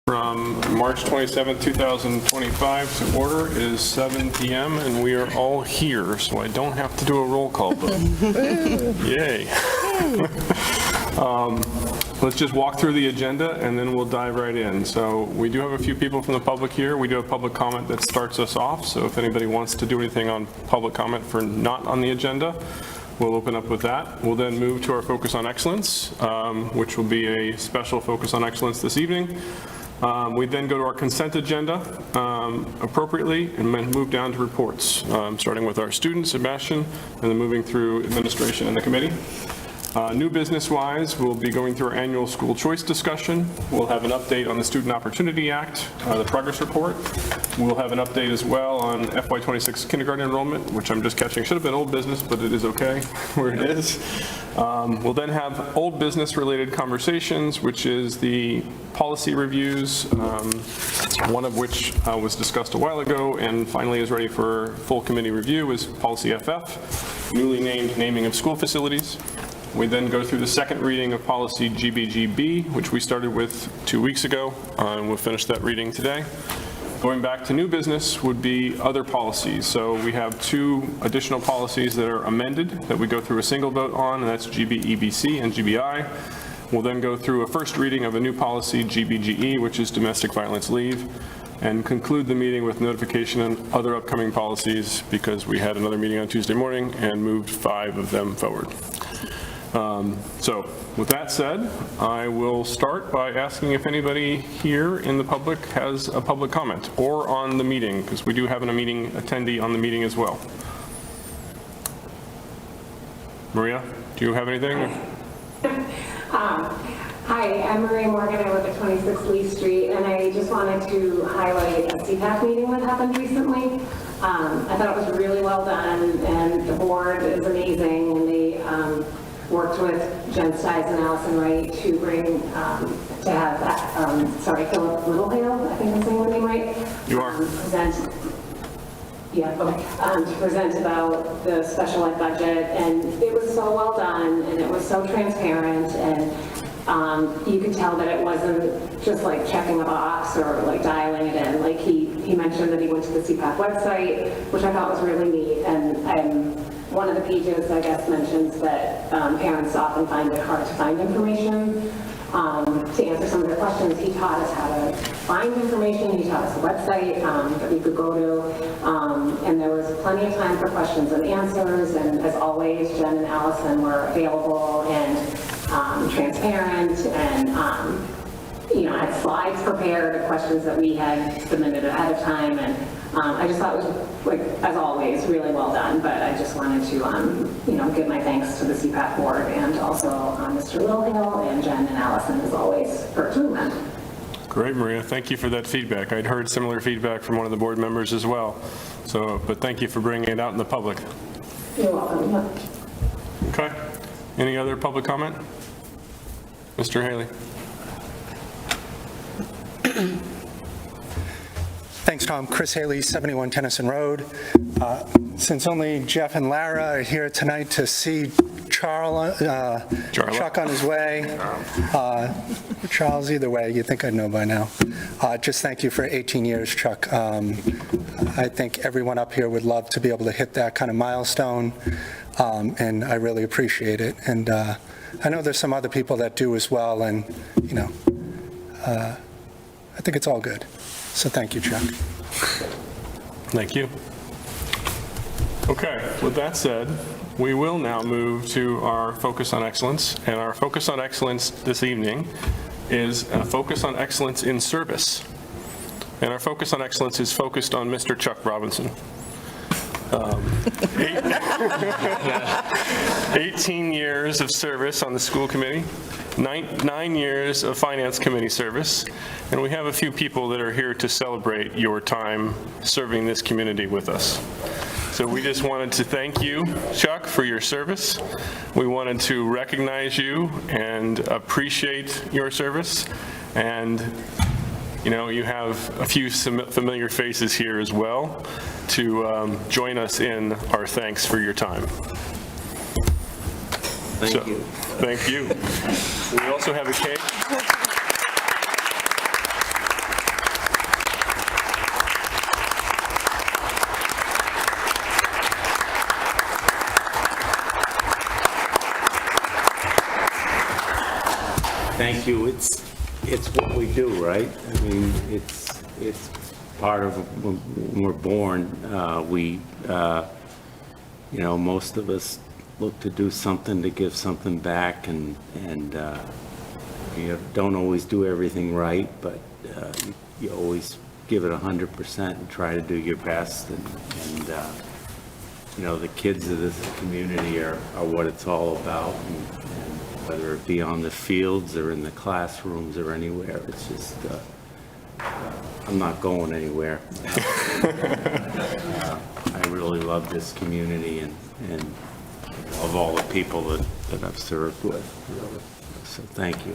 From March 27th, 2025 to order. It is 7 p.m. and we are all here, so I don't have to do a roll call vote. Yay. Let's just walk through the agenda and then we'll dive right in. So we do have a few people from the public here. We do have public comment that starts us off, so if anybody wants to do anything on public comment for not on the agenda, we'll open up with that. We'll then move to our focus on excellence, which will be a special focus on excellence this evening. We then go to our consent agenda appropriately and then move down to reports, starting with our student, Sebastian, and then moving through administration and the committee. New business-wise, we'll be going through our annual school choice discussion. We'll have an update on the Student Opportunity Act, the progress report. We'll have an update as well on FY26 kindergarten enrollment, which I'm just catching. Should have been old business, but it is okay where it is. We'll then have old business-related conversations, which is the policy reviews, one of which was discussed a while ago and finally is ready for full committee review, is Policy FF, newly named naming of school facilities. We then go through the second reading of Policy GBGB, which we started with 2 weeks ago, and we'll finish that reading today. Going back to new business would be other policies. So we have two additional policies that are amended that we go through a single vote on, and that's GBEBC and GBI. We'll then go through a first reading of a new policy, GBGE, which is domestic violence leave, and conclude the meeting with notification and other upcoming policies because we had another meeting on Tuesday morning and moved 5 of them forward. So with that said, I will start by asking if anybody here in the public has a public comment or on the meeting, because we do have a meeting attendee on the meeting as well. Maria, do you have anything? Hi, I'm Maria Morgan. I live at 26 Lee Street, and I just wanted to highlight a CPAC meeting that happened recently. I thought it was really well done, and the board is amazing, and they worked with Jen Stiles and Allison Wright to bring, to have that, Philip Littlehale, I think I'm saying the name right? You are. Present. Yeah, okay. To present about the special ed budget, and it was so well done, and it was so transparent, and you could tell that it wasn't just like checking a box or like dialing it in. Like he mentioned that he went to the CPAC website, which I thought was really neat, and one of the pages, I guess, mentions that parents often find it hard to find information. To answer some of their questions, he taught us how to find information. He taught us a website that we could go to. And there was plenty of time for questions and answers. And as always, Jen and Allison were available and transparent and had slides prepared of questions that we had submitted ahead of time. And I just thought it was, like, as always, really well done. But I just wanted to, give my thanks to the CPAC board and also Mr. Littlehale and Jen and Allison, as always, for doing that. Great, Maria. Thank you for that feedback. I'd heard similar feedback from one of the board members as well. So, but thank you for bringing it out in the public. You're welcome. Yeah. Okay. Any other public comment? Mr. Haley. Thanks, Tom. Chris Haley, 71 Tennyson Road. Since only Jeff and Lara are here tonight to see Chuck on his way. Charles, either way, you'd think I'd know by now. Just thank you for 18 years, Chuck. I think everyone up here would love to be able to hit that kind of milestone, and I really appreciate it. And I know there's some other people that do as well, and, I think it's all good. So thank you, Chuck. Thank you. Okay, with that said, we will now move to our focus on excellence. And our focus on excellence this evening is a focus on excellence in service. And our focus on excellence is focused on Mr. Chuck Robinson. 18 years of service on the school committee, 9 years of finance committee service, and we have a few people that are here to celebrate your time serving this community with us. So we just wanted to thank you, Chuck, for your service. We wanted to recognize you and appreciate your service. And you have a few familiar faces here as well to join us in our thanks for your time. Thank you. Thank you. We also have a cake. thank you. It's what we do, right? I mean, it's part of when we're born. Most of us look to do something to give something back, and you don't always do everything right, but you always give it 100% and try to do your best. And the kids of this community are what it's all about. And whether it be on the fields or in the classrooms or anywhere, it's just, I'm not going anywhere. I really love this community and love all the people that I've served with, really. So thank you.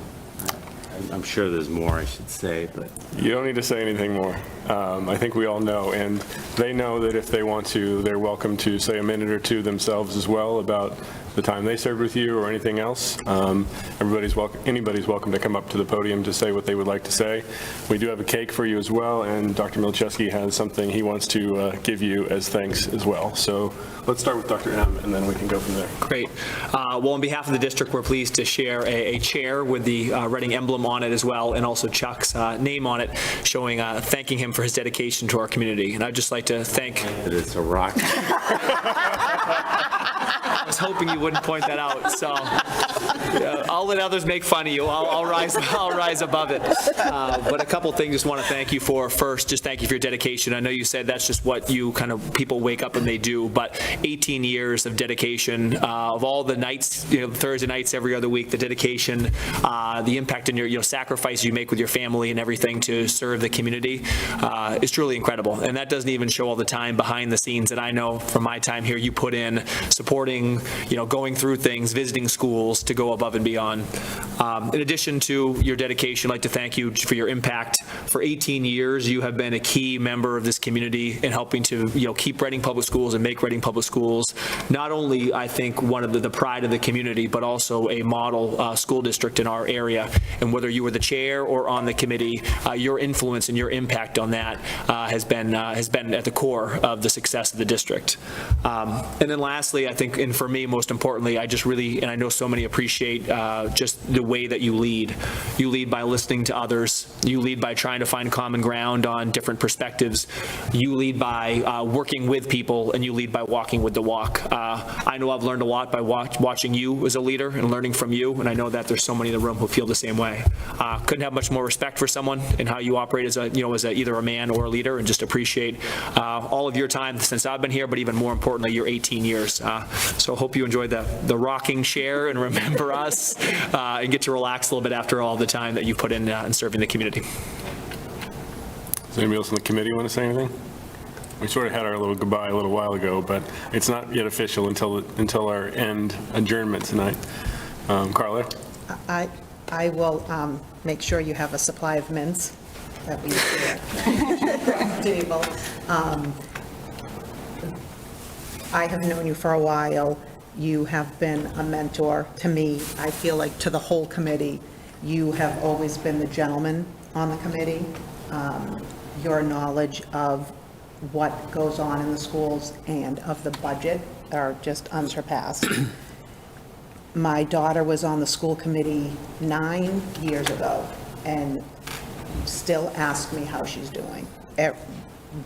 I'm sure there's more I should say, but. You don't need to say anything more. I think we all know, and they know that if they want to, they're welcome to say a minute or two themselves as well about the time they served with you or anything else. Anybody's welcome to come up to the podium to say what they would like to say. We do have a cake for you as well, and Dr. Milczewski has something he wants to give you as thanks as well. So let's start with Dr. M, and then we can go from there. Great. Well, on behalf of the district, we're pleased to share a chair with the Reading emblem on it as well, and also Chuck's name on it, showing, thanking him for his dedication to our community. And I'd just like to thank. It's a rock. I was hoping you wouldn't point that out, so I'll let others make fun of you. I'll rise above it. But a couple things just want to thank you for. First, just thank you for your dedication. I know you said that's just what you people wake up and they do, but 18 years of dedication, of all the nights, Thursday nights every other week, the dedication, the impact and your sacrifice you make with your family and everything to serve the community is truly incredible. And that doesn't even show all the time behind the scenes that I know from my time here you put in, supporting, going through things, visiting schools to go above and beyond. In addition to your dedication, I'd like to thank you for your impact. For 18 years, you have been a key member of this community in helping to, keep Reading Public Schools and make Reading Public Schools not only, I think, one of the pride of the community, but also a model school district in our area. And whether you were the chair or on the committee, your influence and your impact on that has been at the core of the success of the district. And then lastly, I think, and for me, most importantly, I just really, and I know so many appreciate just the way that you lead. You lead by listening to others. You lead by trying to find common ground on different perspectives. You lead by working with people, and you lead by walking with the walk. I know I've learned a lot by watching you as a leader and learning from you, and I know that there's so many in the room who feel the same way. Couldn't have much more respect for someone and how you operate as either a man or a leader, and just appreciate all of your time since I've been here, but even more importantly, your 18 years. So I hope you enjoyed the rocking chair and remember us and get to relax a little bit after all the time that you put in serving the community. Does anybody else on the committee want to say anything? We sort of had our little goodbye a little while ago, but it's not yet official until our end adjournment tonight. Carla? I will make sure you have a supply of mints that we share at the table. I have known you for a while. You have been a mentor to me. I feel like to the whole committee. You have always been the gentleman on the committee. Your knowledge of what goes on in the schools and of the budget are just unsurpassed. My daughter was on the school committee 9 years ago and still asks me how she's doing.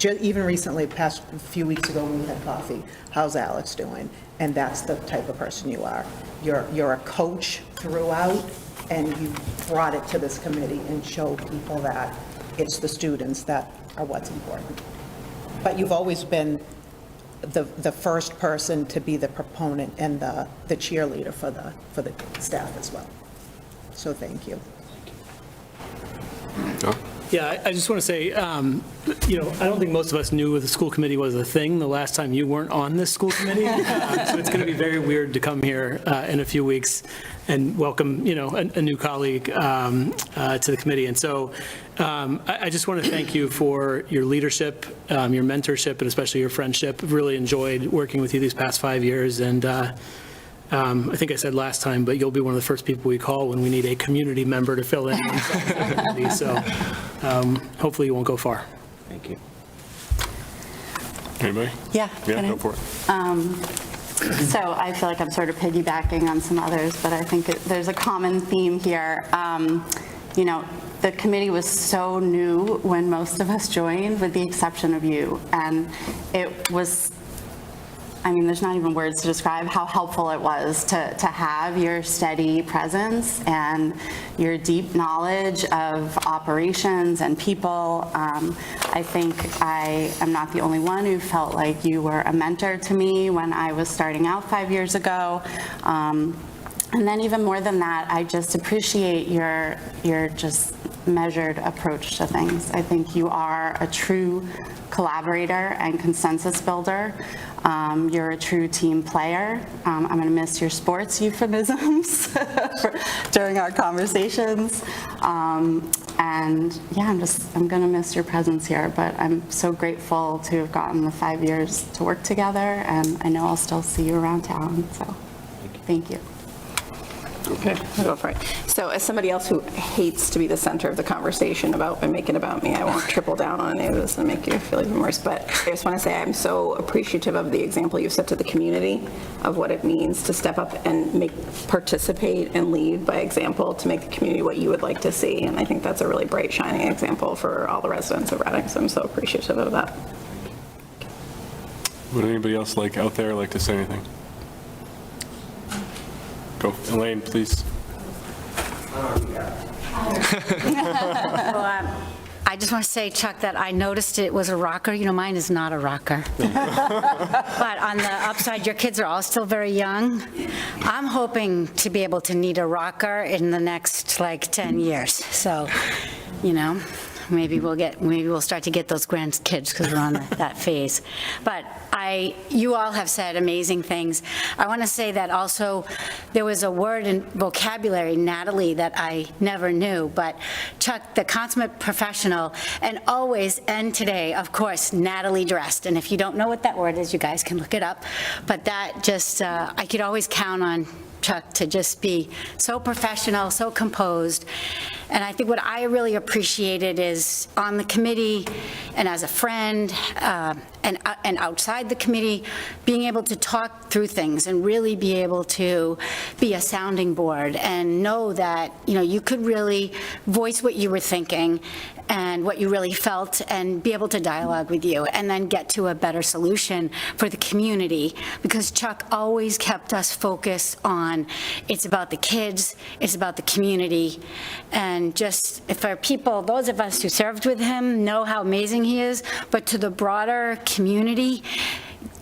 Even recently, past few weeks ago when we had coffee, how's Alex doing? And that's the type of person you are. You're a coach throughout, and you brought it to this committee and showed people that it's the students that are what's important. But you've always been the first person to be the proponent and the cheerleader for the staff as well. So thank you. Yeah, I just want to say, I don't think most of us knew the school committee was a thing the last time you weren't on this school committee. So it's going to be very weird to come here in a few weeks and welcome, a new colleague to the committee. And so I just want to thank you for your leadership, your mentorship, and especially your friendship. I've really enjoyed working with you these past 5 years. And I think I said last time, but you'll be one of the first people we call when we need a community member to fill in. So hopefully you won't go far. Thank you. Anybody? Yeah. Yeah, go for it. So I feel like I'm sort of piggybacking on some others, but I think there's a common theme here. You know, the committee was so new when most of us joined, with the exception of you. And it was, I mean, there's not even words to describe how helpful it was to have your steady presence and your deep knowledge of operations and people. I think I am not the only one who felt like you were a mentor to me when I was starting out 5 years ago. And then even more than that, I just appreciate your just measured approach to things. I think you are a true collaborator and consensus builder. You're a true team player. I'm going to miss your sports euphemisms during our conversations. And yeah, I'm going to miss your presence here, but I'm so grateful to have gotten the 5 years to work together, and I know I'll still see you around town, so thank you. Okay, I'll go for it. So as somebody else who hates to be the center of the conversation about and make it about me, I won't triple down on any of this and make you feel even worse, but I just want to say I'm so appreciative of the example you've set to the community of what it means to step up and participate and lead by example to make the community what you would like to see. And I think that's a really bright, shining example for all the residents of Reading, so I'm so appreciative of that. Would anybody else out there like to say anything? Go, Elaine, please. I just want to say, Chuck, that I noticed it was a rocker. You know, mine is not a rocker. But on the upside, your kids are all still very young. I'm hoping to be able to need a rocker in the next 10 years. So, you know, maybe we'll start to get those grandkids because we're on that phase. But you all have said amazing things. I want to say that also there was a word in vocabulary, Natalie, that I never knew, but Chuck, the consummate professional, and always, and today, of course, Natalie dressed. And if you don't know what that word is, you guys can look it up. But that just, I could always count on Chuck to just be so professional, so composed. And I think what I really appreciated is on the committee and as a friend and outside the committee, being able to talk through things and really be able to be a sounding board and know that, you know, you could really voice what you were thinking and what you really felt and be able to dialogue with you and then get to a better solution for the community, because Chuck always kept us focused on it's about the kids, it's about the community, and just for people, those of us who served with him know how amazing he is, but to the broader community,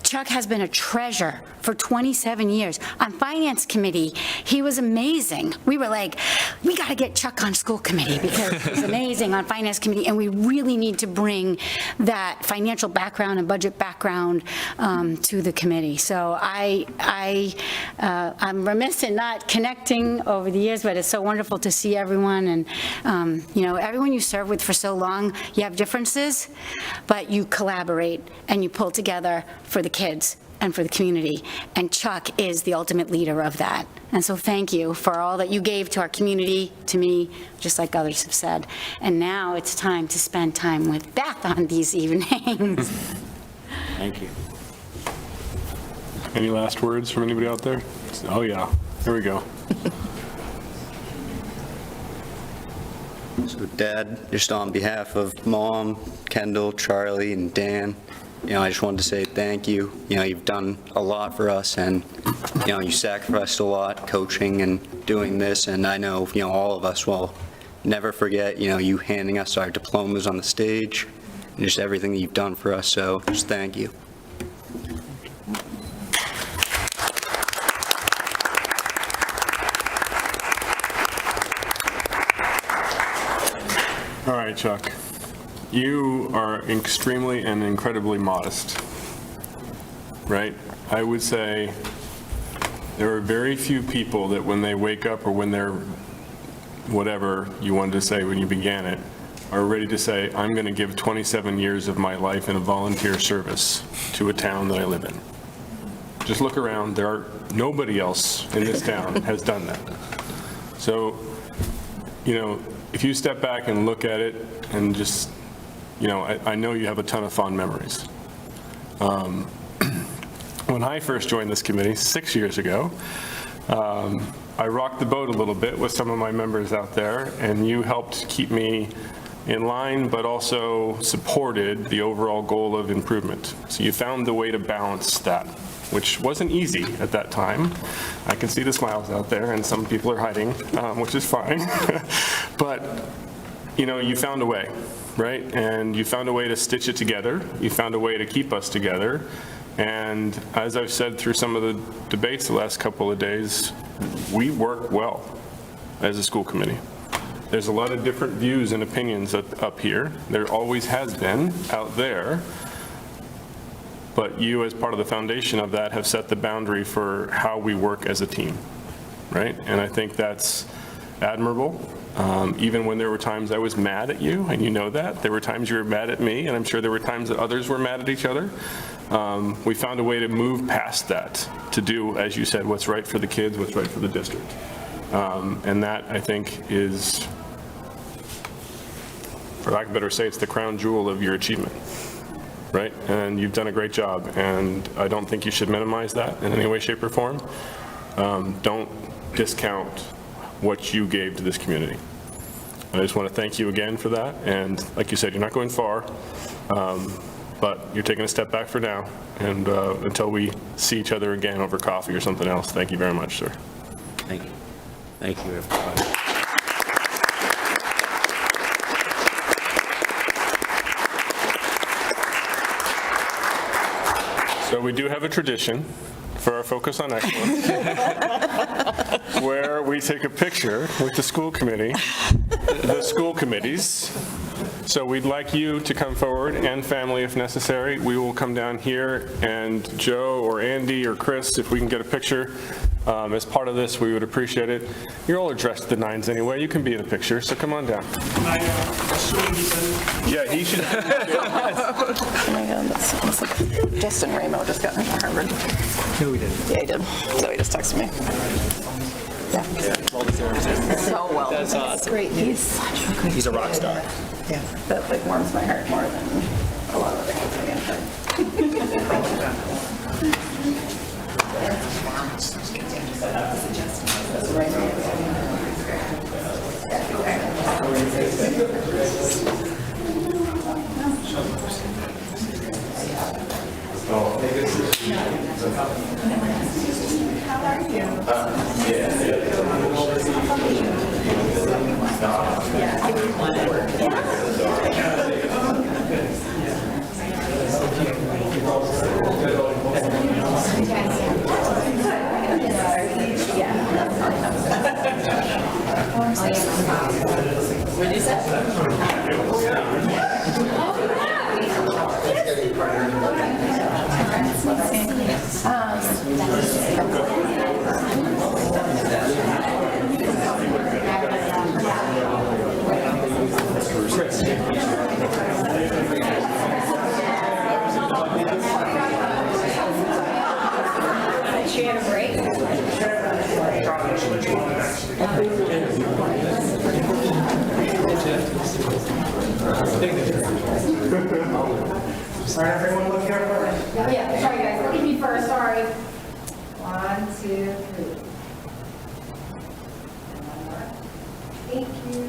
Chuck has been a treasure for 27 years. On Finance Committee, he was amazing. We were like, we got to get Chuck on school committee because he's amazing on Finance Committee, and we really need to bring that financial background and budget background to the committee. So I'm remiss in not connecting over the years, but it's so wonderful to see everyone. And, you know, everyone you serve with for so long, you have differences, but you collaborate and you pull together for the kids and for the community, and Chuck is the ultimate leader of that. And so thank you for all that you gave to our community, to me, just like others have said. And now it's time to spend time with Beth on these evenings. Thank you. Any last words from anybody out there? Oh yeah, here we go. So Dad, just on behalf of Mom, Kendall, Charlie, and Dan, you know, I just wanted to say thank you. You know, you've done a lot for us, and, you know, you sacrificed a lot coaching and doing this, and I know, you know, all of us will never forget, you know, you handing us our diplomas on the stage and just everything that you've done for us, so just thank you. All right, Chuck. You are extremely and incredibly modest, right? I would say there are very few people that when they wake up or when they're, whatever you wanted to say when you began it, are ready to say, I'm going to give 27 years of my life in a volunteer service to a town that I live in. Just look around. Nobody else in this town has done that. So, you know, if you step back and look at it and just, you know, I know you have a ton of fond memories. One when I first joined this committee 6 years ago, I rocked the boat a little bit with some of my members out there, and you helped keep me in line, but also supported the overall goal of improvement. So you found the way to balance that, which wasn't easy at that time. I can see the smiles out there, and some people are hiding, which is fine. But, you know, you found a way, right? And you found a way to stitch it together. You found a way to keep us together. And as I've said through some of the debates the last couple of days, we work well as a school committee. There's a lot of different views and opinions up here. There always has been out there. But you, as part of the foundation of that, have set the boundary for how we work as a team, right? And I think that's admirable. Even when there were times I was mad at you, and you know that. There were times you were mad at me, and I'm sure there were times that others were mad at each other. We found a way to move past that, to do, as you said, what's right for the kids, what's right for the district. And that, I think, is, for lack of a better say, it's the crown jewel of your achievement, right? And you've done a great job, and I don't think you should minimize that in any way, shape, or form. Don't discount what you gave to this community. I just want to thank you again for that, and like you said, you're not going far, but you're taking a step back for now, and until we see each other again over coffee or something else, thank you very much, sir. Thank you. Thank you, everybody. So we do have a tradition for our Focus on Excellence, where we take a picture with the school committee, the school committees. So we'd like you to come forward, and family if necessary. We will come down here, and Joe or Andy or Chris, if we can get a picture as part of this, we would appreciate it. You all are dressed to the nines anyway. You can be in a picture, so come on down. Yeah, he should. Oh my God, that's like Justin Ramo just got into Harvard. No, we didn't. Yeah, he did. So he just texted me. Yeah. So well. That's Great. He's such a good He's a rock star. Yeah. That like warms my heart more than a lot of other things I've Sorry, everyone, look here first. Yeah, sorry guys, look at me first, sorry. 1, 2, 3. Thank you.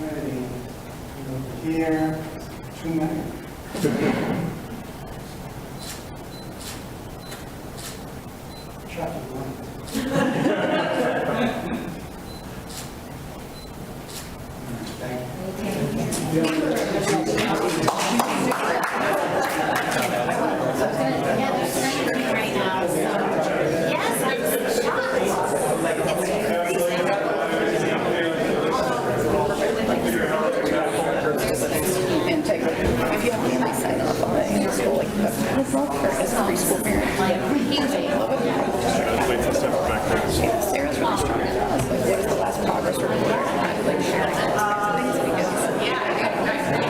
Ready. Over here. 2 minutes. Traffic light. And take, if you have any sign off on it in your school, like, I'd love for as a preschool parent. I love it. Yeah, Sarah's really strong. Like, what is the last progress report? Like, sharing all things because,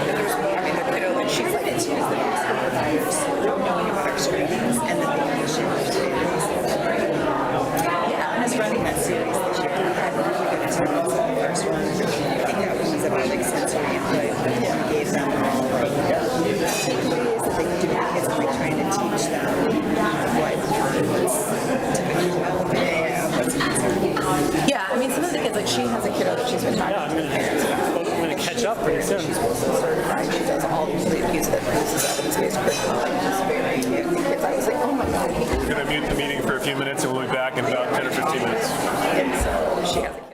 there's more, I mean, the kiddo that she's like, it's the best providers, knowing about our strengths, and then being able to share our experience. Yeah, and us running that series this year, I had really good experience in the first one. I think that one was about like sensory input, and we gave them all like takeaways like do your kids and like trying to teach them like Yeah, I mean, some of the kids, like she has a kiddo that she's been talking to the parents about. I'm going to catch up pretty soon. She's also certified. She does all these reviews that produces evidence-based curriculum. Like, she's very, the kids, I was like, oh my God. We're going to mute the meeting for a few minutes and we'll be back in about 10 or 15 minutes. And so she has a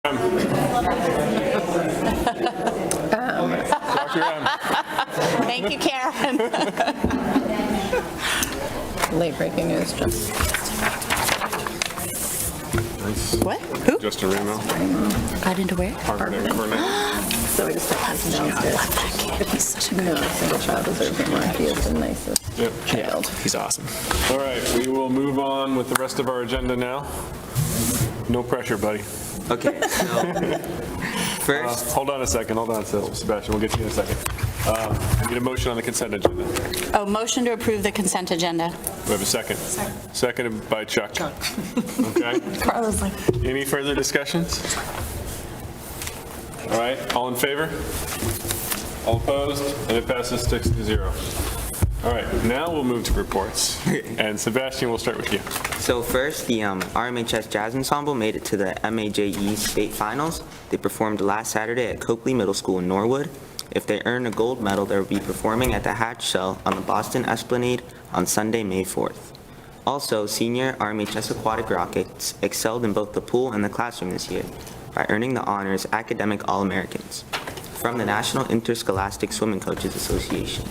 Dr. M. Thank you, Karen. Late breaking news, just. What? Who? Justin Remo. Got into where? Harvard and Cornell. So we just got him downstairs. He's such a good No single child deserves it more. He is the nicest Yep. child. He's awesome. All right, we will move on with the rest of our agenda now. No pressure, buddy. Okay, so first, Hold on a second, Sebastian, we'll get to you in a second. We need a motion on the consent agenda. Oh, motion to approve the consent agenda. We have a second. Seconded by Chuck. Okay. Carla's like, Any further discussions? All right, all in favor? All opposed? And it passes 6-0. All right, now we'll move to reports. And Sebastian, we'll start with you. so first, the RMHS Jazz Ensemble made it to the MAJE State Finals. They performed last Saturday at Coakley Middle School in Norwood. If they earn a gold medal, they will be performing at the Hatch Cell on the Boston Esplanade on Sunday, May 4th. Also, senior RMHS Aquatic Rockets excelled in both the pool and the classroom this year by earning the honors Academic All-Americans from the National Interscholastic Swimming Coaches Association.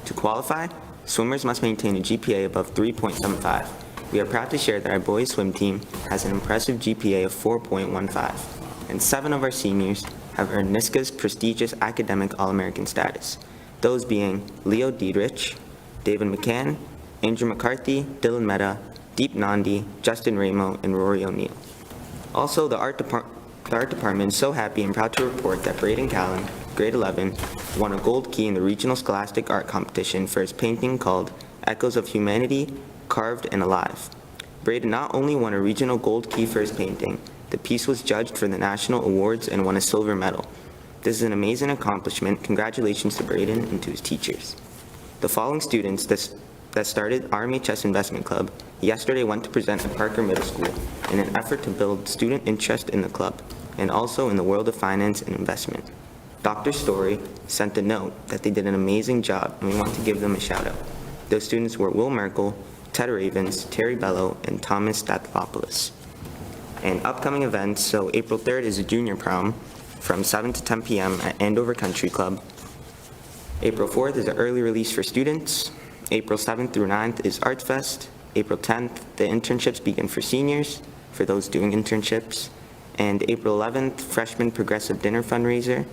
To qualify, swimmers must maintain a GPA above 3.75. We are proud to share that our boys swim team has an impressive GPA of 4.15, and 7 of our seniors have earned NISCA's prestigious Academic All-American status, those being Leo Diedrich, David McCann, Andrew McCarthy, Dylan Mehta, Deep Nandi, Justin Ramo, and Rory O'Neill. Also, the art department is so happy and proud to report that Braden Callan, grade 11, won a gold key in the Regional Scholastic Art Competition for his painting called Echoes of Humanity, Carved and Alive. Braden not only won a regional gold key for his painting, the piece was judged for the national awards and won a silver medal. This is an amazing accomplishment. Congratulations to Braden and to his teachers. The following students that started RMHS Investment Club yesterday went to present at Parker Middle School in an effort to build student interest in the club and also in the world of finance and investment. Dr. Story sent a note that they did an amazing job and we want to give them a shout out. Those students were Will Merkel, Ted Ravens, Terry Bello, and Thomas Stathopoulos. And upcoming events, so April 3rd is a junior prom from 7 to 10 p.m. at Andover Country Club. April 4th is an early release for students. April 7th through 9th is Arts Fest. April 10th, the internships begin for seniors, for those doing internships. And April 11th, freshman progressive dinner fundraiser.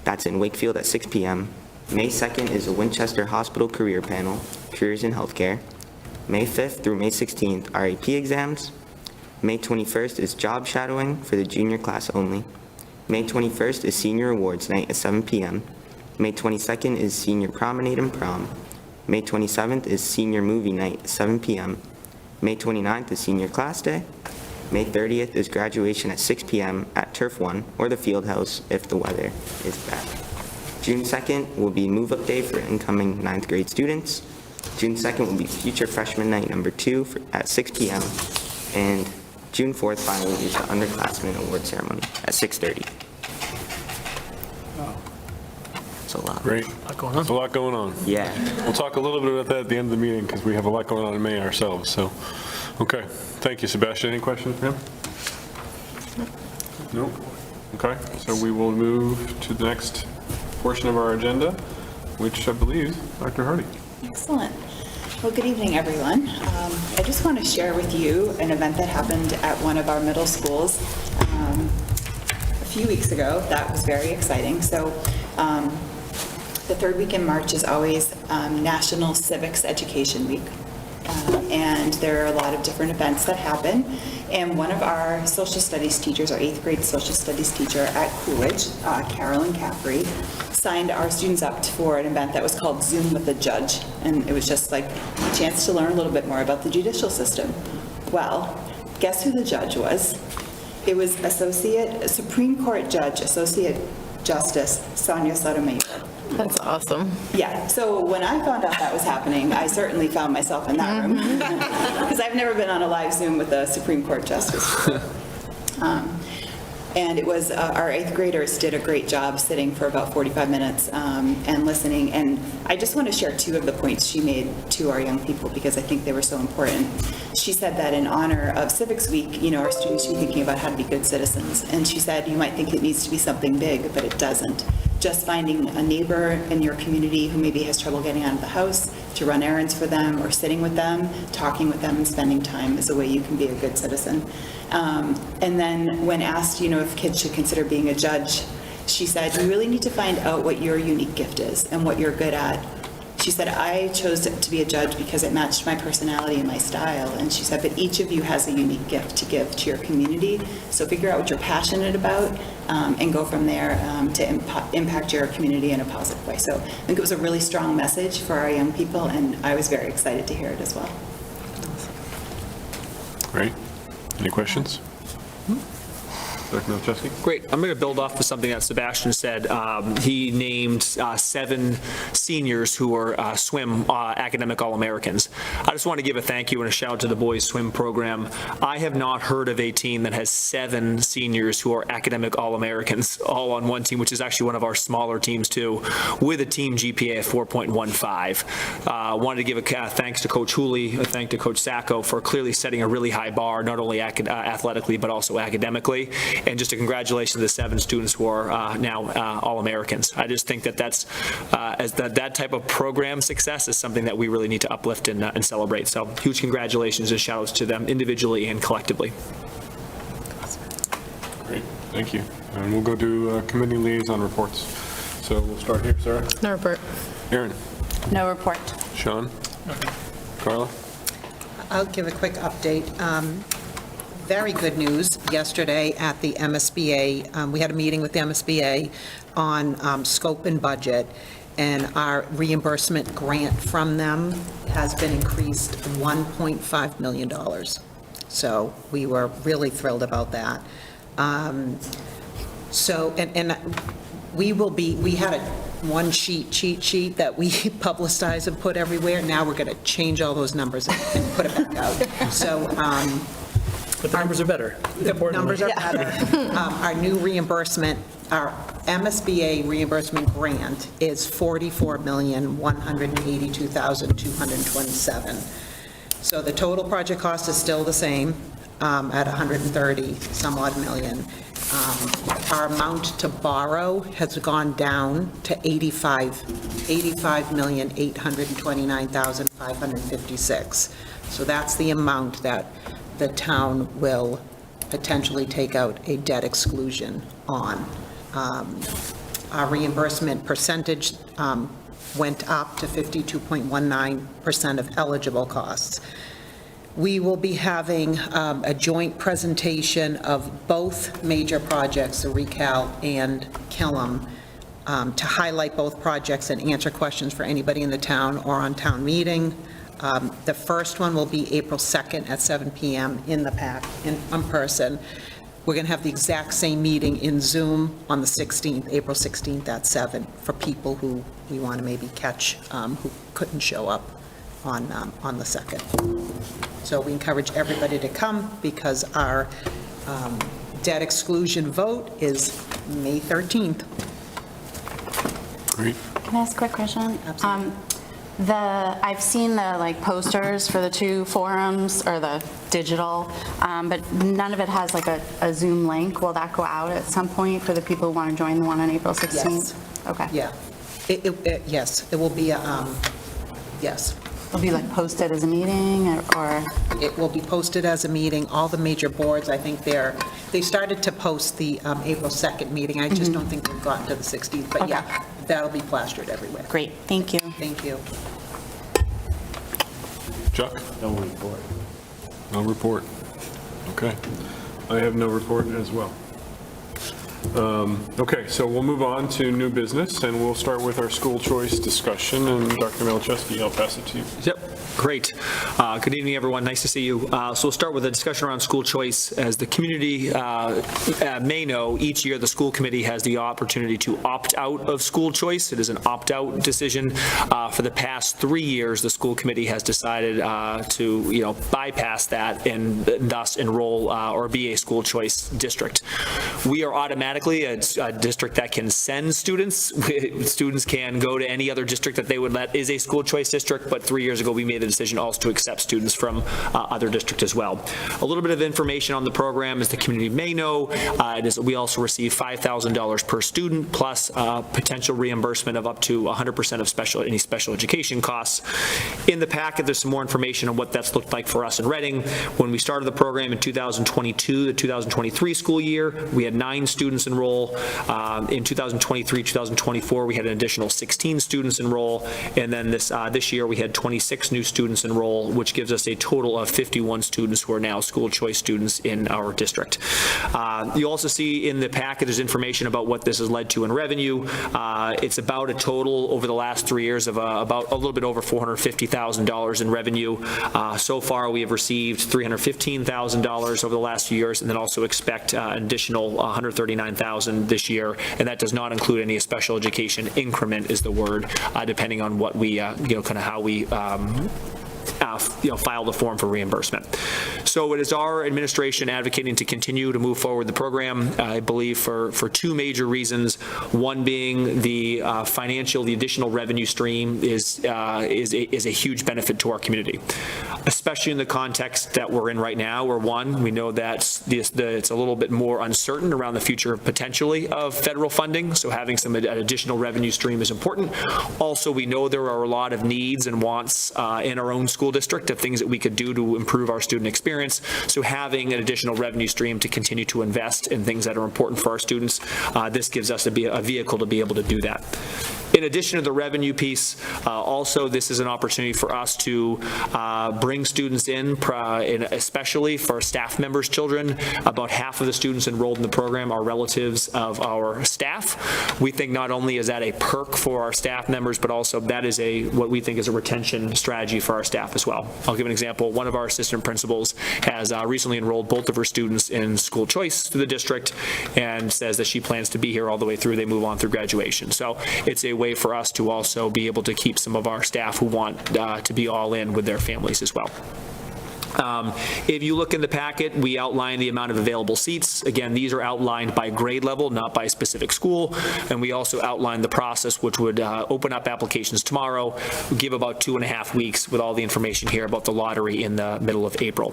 That's in Wakefield at 6 p.m. May 2nd is a Winchester Hospital career panel, Careers in Healthcare. May 5th through May 16th are AP exams. May 21st is job shadowing for the junior class only. May 21st is senior awards night at 7 p.m. May 22nd is senior promenade and prom. May 27th is senior movie night at 7 p.m. May 29th is senior class day. May 30th is graduation at 6 p.m. at Turf 1 or the Field House if the weather is bad. June 2nd will be move-up day for incoming 9th grade students. June 2nd will be future freshman night number 2 at 6 p.m. And June 4th finally is the underclassmen award ceremony at 6:30. It's a lot. Great. There's a lot going on. Yeah. We'll talk a little bit about that at the end of the meeting because we have a lot going on in May ourselves, so. Okay, thank you, Sebastian. Any questions for him? No? Okay, so we will move to the next portion of our agenda, which I believe is Dr. Hardy. Excellent. Well, good evening, everyone. I just want to share with you an event that happened at one of our middle schools a few weeks ago. That was very exciting. So the third week in March is always National Civics Education Week. And there are a lot of different events that happen. And one of our social studies teachers, our 8th grade social studies teacher at Coolidge, Carolyn Caffrey, signed our students up for an event that was called Zoom with the Judge. And it was just like a chance to learn a little bit more about the judicial system. Well, guess who the judge was? It was Supreme Court Judge, Associate Justice Sonia Sotomayor. That's awesome. Yeah, so when I found out that was happening, I certainly found myself in that room, because I've never been on a live Zoom with a Supreme Court Justice. And it was, our 8th graders did a great job sitting for about 45 minutes and listening. And I just want to share 2 of the points she made to our young people because I think they were so important. She said that in honor of Civics Week, our students should be thinking about how to be good citizens. And she said, you might think it needs to be something big, but it doesn't. Just finding a neighbor in your community who maybe has trouble getting out of the house to run errands for them or sitting with them, talking with them and spending time is a way you can be a good citizen. And then when asked, if kids should consider being a judge, she said, you really need to find out what your unique gift is and what you're good at. She said, I chose to be a judge because it matched my personality and my style. And she said, but each of you has a unique gift to give to your community. So figure out what you're passionate about and go from there to impact your community in a positive way. So I think it was a really strong message for our young people, and I was very excited to hear it as well. Great. Any questions? Dr. Milczewski? Great. I'm going to build off of something that Sebastian said. He named 7 seniors who are swim academic All-Americans. I just want to give a thank you and a shout out to the boys swim program. I have not heard of a team that has 7 seniors who are academic All-Americans all on one team, which is actually one of our smaller teams too, with a team GPA of 4.15. Wanted to give a thanks to Coach Hooley, a thank to Coach Sacco for clearly setting a really high bar, not only athletically, but also academically. And just a congratulations to the 7 students who are now All-Americans. I just think that that type of program success is something that we really need to uplift and celebrate. So huge congratulations and shout outs to them individually and collectively. Great, thank you. And we'll go to committee liaison reports. So we'll start here, Sarah. No report. Aaron. No report. Sean. Carla. I'll give a quick update. Very good news. Yesterday at the MSBA, we had a meeting with the MSBA on scope and budget, and our reimbursement grant from them has been increased $1.5 million. So we were really thrilled about that. We had one cheat sheet that we publicized and put everywhere. Now we're going to change all those numbers and put it back out. So, But the numbers are better. the numbers are better. Our new reimbursement, our MSBA reimbursement grant is $44,182,227. So the total project cost is still the same at 130 some odd million. Our amount to borrow has gone down to $85,829,556. So that's the amount that the town will potentially take out a debt exclusion on. Our reimbursement percentage went up to 52.19% of eligible costs. We will be having a joint presentation of both major projects, the ReCal and Killam, to highlight both projects and answer questions for anybody in the town or on town meeting. The first one will be April 2nd at 7 PM in the PAC, in person. We're going to have the exact same meeting in Zoom on the 16th, April 16th at 7, for people who we want to maybe catch who couldn't show up on the 2nd. So we encourage everybody to come because our debt exclusion vote is May 13th. Great. Can I ask a quick question? Absolutely. I've seen the posters for the 2 forums or the digital, but none of it has a Zoom link. Will that go out at some point for the people who want to join the one on April 16th? Yes. Okay. Yeah. Yes, it will be, yes. It'll be posted as a meeting or? It will be posted as a meeting. All the major boards, I think they started to post the April 2nd meeting. I just don't think they've gotten to the 16th, but yeah, that'll be plastered everywhere. Great, thank you. Thank you. Chuck? No report. No report. Okay. I have no report as well. Okay, so we'll move on to new business, and we'll start with our school choice discussion. And Dr. Malachewski, I'll pass it to you. Yep, great. Good evening, everyone. Nice to see you. So we'll start with a discussion around school choice. As the community may know, each year the school committee has the opportunity to opt out of school choice. It is an opt-out decision. For the past 3 years, the school committee has decided to, bypass that and thus enroll or be a school choice district. We are automatically a district that can send students. Students can go to any other district that they would let is a school choice district, but 3 years ago we made the decision also to accept students from other districts as well. A little bit of information on the program, as the community may know, we also receive $5,000 per student plus potential reimbursement of up to 100% of any special education costs. In the packet, there's some more information on what that's looked like for us in Reading. When we started the program in 2022, the 2023 school year, we had 9 students enroll. In 2023, 2024, we had an additional 16 students enroll. And then this year, we had 26 new students enroll, which gives us a total of 51 students who are now school choice students in our district. You also see in the packet, there's information about what this has led to in revenue. It's about a total over the last 3 years of about a little bit over $450,000 in revenue. So far, we have received $315,000 over the last few years, and then also expect an additional $139,000 this year, and that does not include any special education. Increment is the word, depending on what we, kind of how we file the form for reimbursement. So it is our administration advocating to continue to move forward the program, I believe for 2 major reasons. One being the the additional revenue stream is a huge benefit to our community, especially in the context that we're in right now, where we know that it's a little bit more uncertain around the future potentially of federal funding, so having some additional revenue stream is important. Also, we know there are a lot of needs and wants in our own school district of things that we could do to improve our student experience. So having an additional revenue stream to continue to invest in things that are important for our students, this gives us a vehicle to be able to do that. In addition to the revenue piece, also this is an opportunity for us to bring students in, especially for staff members' children. About half of the students enrolled in the program are relatives of our staff. We think not only is that a perk for our staff members, but also that is what we think is a retention strategy for our staff as well. I'll give an example. One of our assistant principals has recently enrolled both of her students in school choice through the district and says that she plans to be here all the way through. They move on through graduation. So it's a way for us to also be able to keep some of our staff who want to be all in with their families as well. If you look in the packet, we outline the amount of available seats. Again, these are outlined by grade level, not by specific school. And we also outline the process, which would open up applications tomorrow, give about 2.5 weeks with all the information here about the lottery in the middle of April.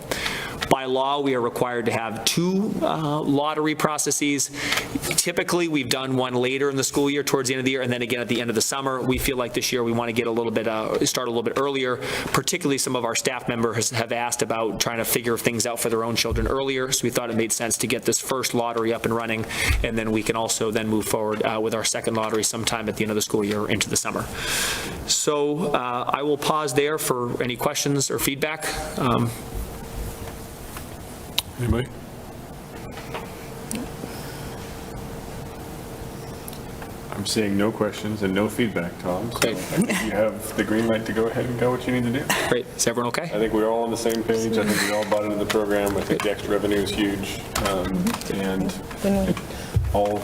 By law, we are required to have 2 lottery processes. Typically, we've done one later in the school year, towards the end of the year, and then again at the end of the summer. We feel like this year we want to get start a little bit earlier. Particularly, some of our staff members have asked about trying to figure things out for their own children earlier, so we thought it made sense to get this first lottery up and running, and then we can also then move forward with our second lottery sometime at the end of the school year into the summer. So I will pause there for any questions or feedback. Anybody? I'm seeing no questions and no feedback, Tom. So I think you have the green light to go ahead and go what you need to do. Great. Is everyone okay? I think we're all on the same page. I think we all bought into the program. I think the extra revenue is huge. And it all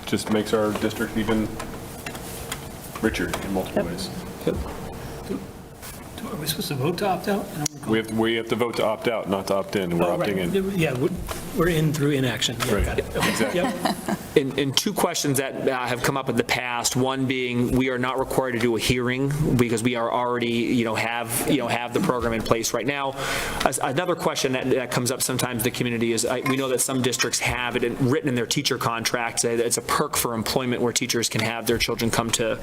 just makes our district even richer in multiple ways. Are we supposed to vote to opt out? We have to vote to opt out, not to opt in, and we're opting in. Yeah, we're in through inaction. Yeah, Right. got it. Okay. Exactly. Yep. And 2 questions that have come up in the past. One being, we are not required to do a hearing because we are already, have the program in place right now. Another question that comes up sometimes in the community is, we know that some districts have it written in their teacher contracts that it's a perk for employment where teachers can have their children come to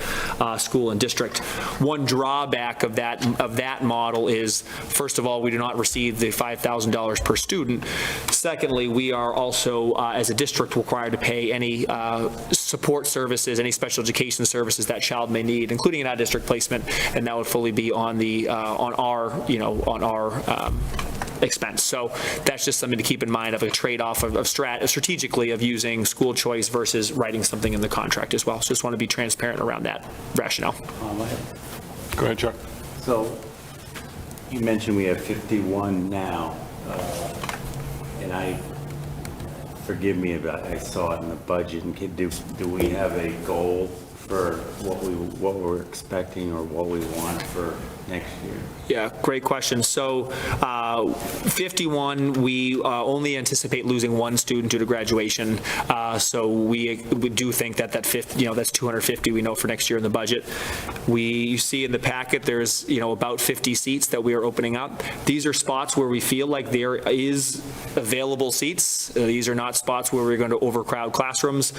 school and district. One drawback of that model is, first of all, we do not receive the $5,000 per student. Secondly, we are also, as a district, required to pay any support services, any special education services that child may need, including an out-of-district placement, and that would fully be on our expense. So that's just something to keep in mind of a trade-off of strategically of using school choice versus writing something in the contract as well. So just want to be transparent around that rationale. Go ahead, Chuck. So you mentioned we have 51 now, and forgive me if I saw it in the budget, and do we have a goal for what we're expecting or what we want for next year? Yeah, great question. So 51, we only anticipate losing one student due to graduation. So we do think that fifth, that's 250 we know for next year in the budget. You see in the packet, there's, about 50 seats that we are opening up. These are spots where we feel like there is available seats. These are not spots where we're going to overcrowd classrooms.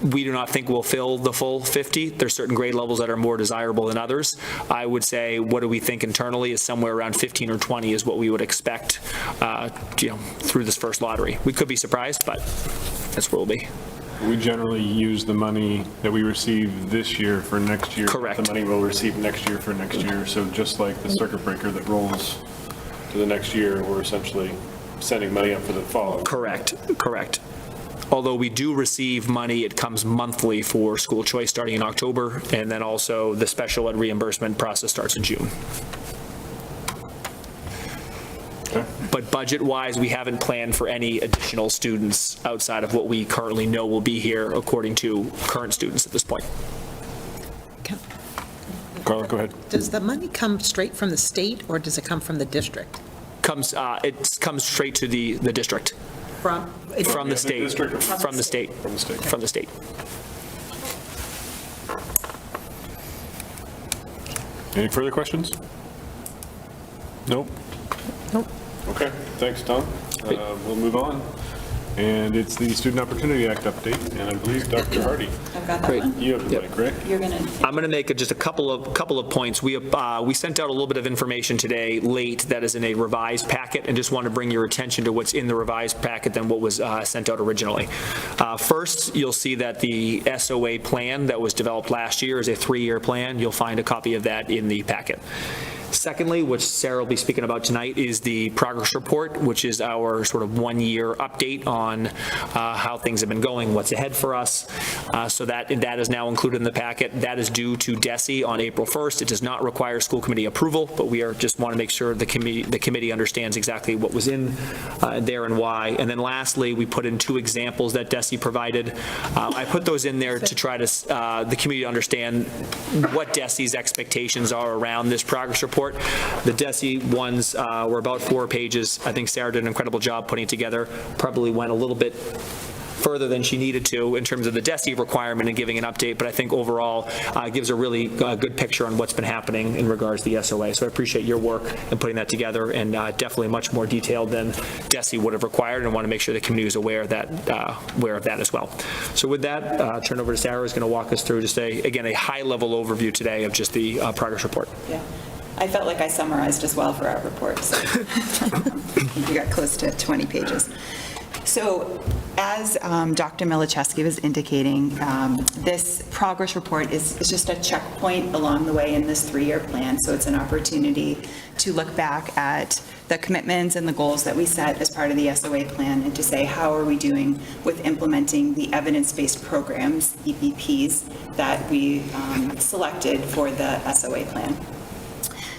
We do not think we'll fill the full 50. There's certain grade levels that are more desirable than others. I would say, what do we think internally is somewhere around 15 or 20 is what we would expect, through this first lottery. We could be surprised, but that's where we'll be. We generally use the money that we receive this year for next year. Correct. The money we'll receive next year for next year. So just like the circuit breaker that rolls to the next year, we're essentially sending money up for the fall. Correct. Although we do receive money, it comes monthly for school choice starting in October, and then also the special ed reimbursement process starts in June. Okay. But budget-wise, we haven't planned for any additional students outside of what we currently know will be here according to current students at this point. Carla, go ahead. Does the money come straight from the state, or does it come from the district? It comes straight to the district. From the state. From the state. Any further questions? Nope. Okay, thanks, Tom. We'll move on. And it's the Student Opportunity Act update, and I believe Dr. Hardy. I've got that one. You have the mic, right? You're going to. I'm going to make just a couple of points. We sent out a little bit of information today late that is in a revised packet, and just want to bring your attention to what's in the revised packet than what was sent out originally. First, you'll see that the SOA plan that was developed last year is a 3-year plan. You'll find a copy of that in the packet. Secondly, which Sarah will be speaking about tonight, is the progress report, which is our sort of 1-year update on how things have been going, what's ahead for us. So that is now included in the packet. That is due to DESE on April 1st. It does not require school committee approval, but we just want to make sure the committee understands exactly what was in there and why. And then lastly, we put in 2 examples that DESE provided. I put those in there to try to the community to understand what DESE's expectations are around this progress report. The DESE ones were about 4 pages. I think Sarah did an incredible job putting it together. Probably went a little bit further than she needed to in terms of the DESE requirement and giving an update, but I think overall gives a really good picture on what's been happening in regards to the SOA. So I appreciate your work in putting that together, and definitely much more detailed than DESE would have required, and want to make sure the community is aware of that as well. So with that, turn over to Sarah, who's going to walk us through just a high-level overview today of just the progress report. Yeah. I felt like I summarized as well for our report, so we got close to 20 pages. So as Dr. Milichewski was indicating, this progress report is just a checkpoint along the way in this 3-year plan. So it's an opportunity to look back at the commitments and the goals that we set as part of the SOA plan, and to say, how are we doing with implementing the evidence-based programs, EBPs, that we selected for the SOA plan.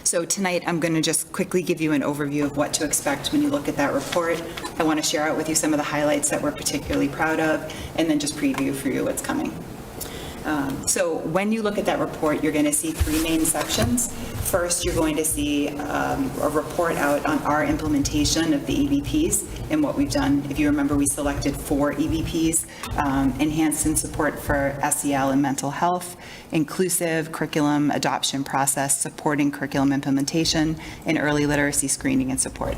So tonight, I'm going to just quickly give you an overview of what to expect when you look at that report. I want to share out with you some of the highlights that we're particularly proud of, and then just preview for you what's coming. So when you look at that report, you're going to see 3 main sections. First, you're going to see a report out on our implementation of the EBPs and what we've done. If you remember, we selected 4 EBPs, enhanced and support for SEL and mental health, inclusive curriculum adoption process, supporting curriculum implementation, and early literacy screening and support.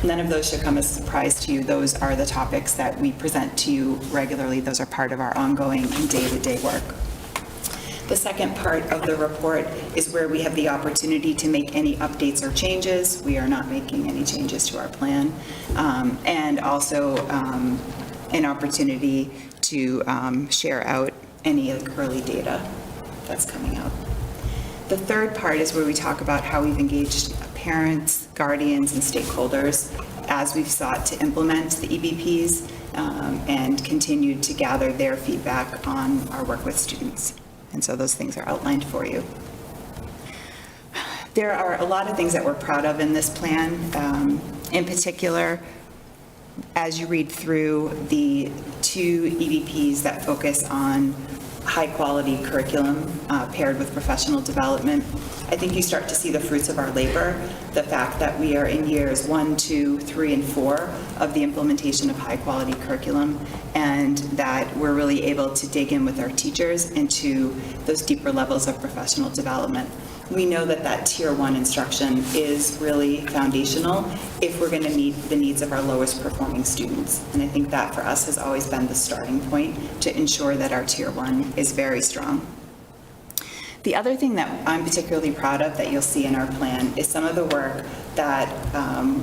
None of those should come as a surprise to you. Those are the topics that we present to you regularly. Those are part of our ongoing and day-to-day work. The second part of the report is where we have the opportunity to make any updates or changes. We are not making any changes to our plan. And also an opportunity to share out any of the early data that's coming out. The third part is where we talk about how we've engaged parents, guardians, and stakeholders as we've sought to implement the EBPs and continued to gather their feedback on our work with students. And so those things are outlined for you. There are a lot of things that we're proud of in this plan. In particular, as you read through the 2 EBPs that focus on high-quality curriculum paired with professional development, I think you start to see the fruits of our labor, the fact that we are in years 1, 2, 3, and 4 of the implementation of high-quality curriculum, and that we're really able to dig in with our teachers into those deeper levels of professional development. We know that that Tier 1 instruction is really foundational if we're going to meet the needs of our lowest performing students. And I think that for us has always been the starting point to ensure that our Tier 1 is very strong. The other thing that I'm particularly proud of that you'll see in our plan is some of the work that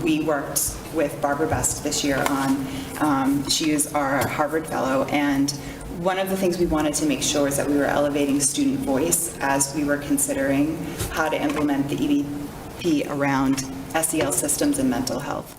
we worked with Barbara Best this year on. She is our Harvard Fellow, and one of the things we wanted to make sure is that we were elevating student voice as we were considering how to implement the EBP around SEL systems and mental health.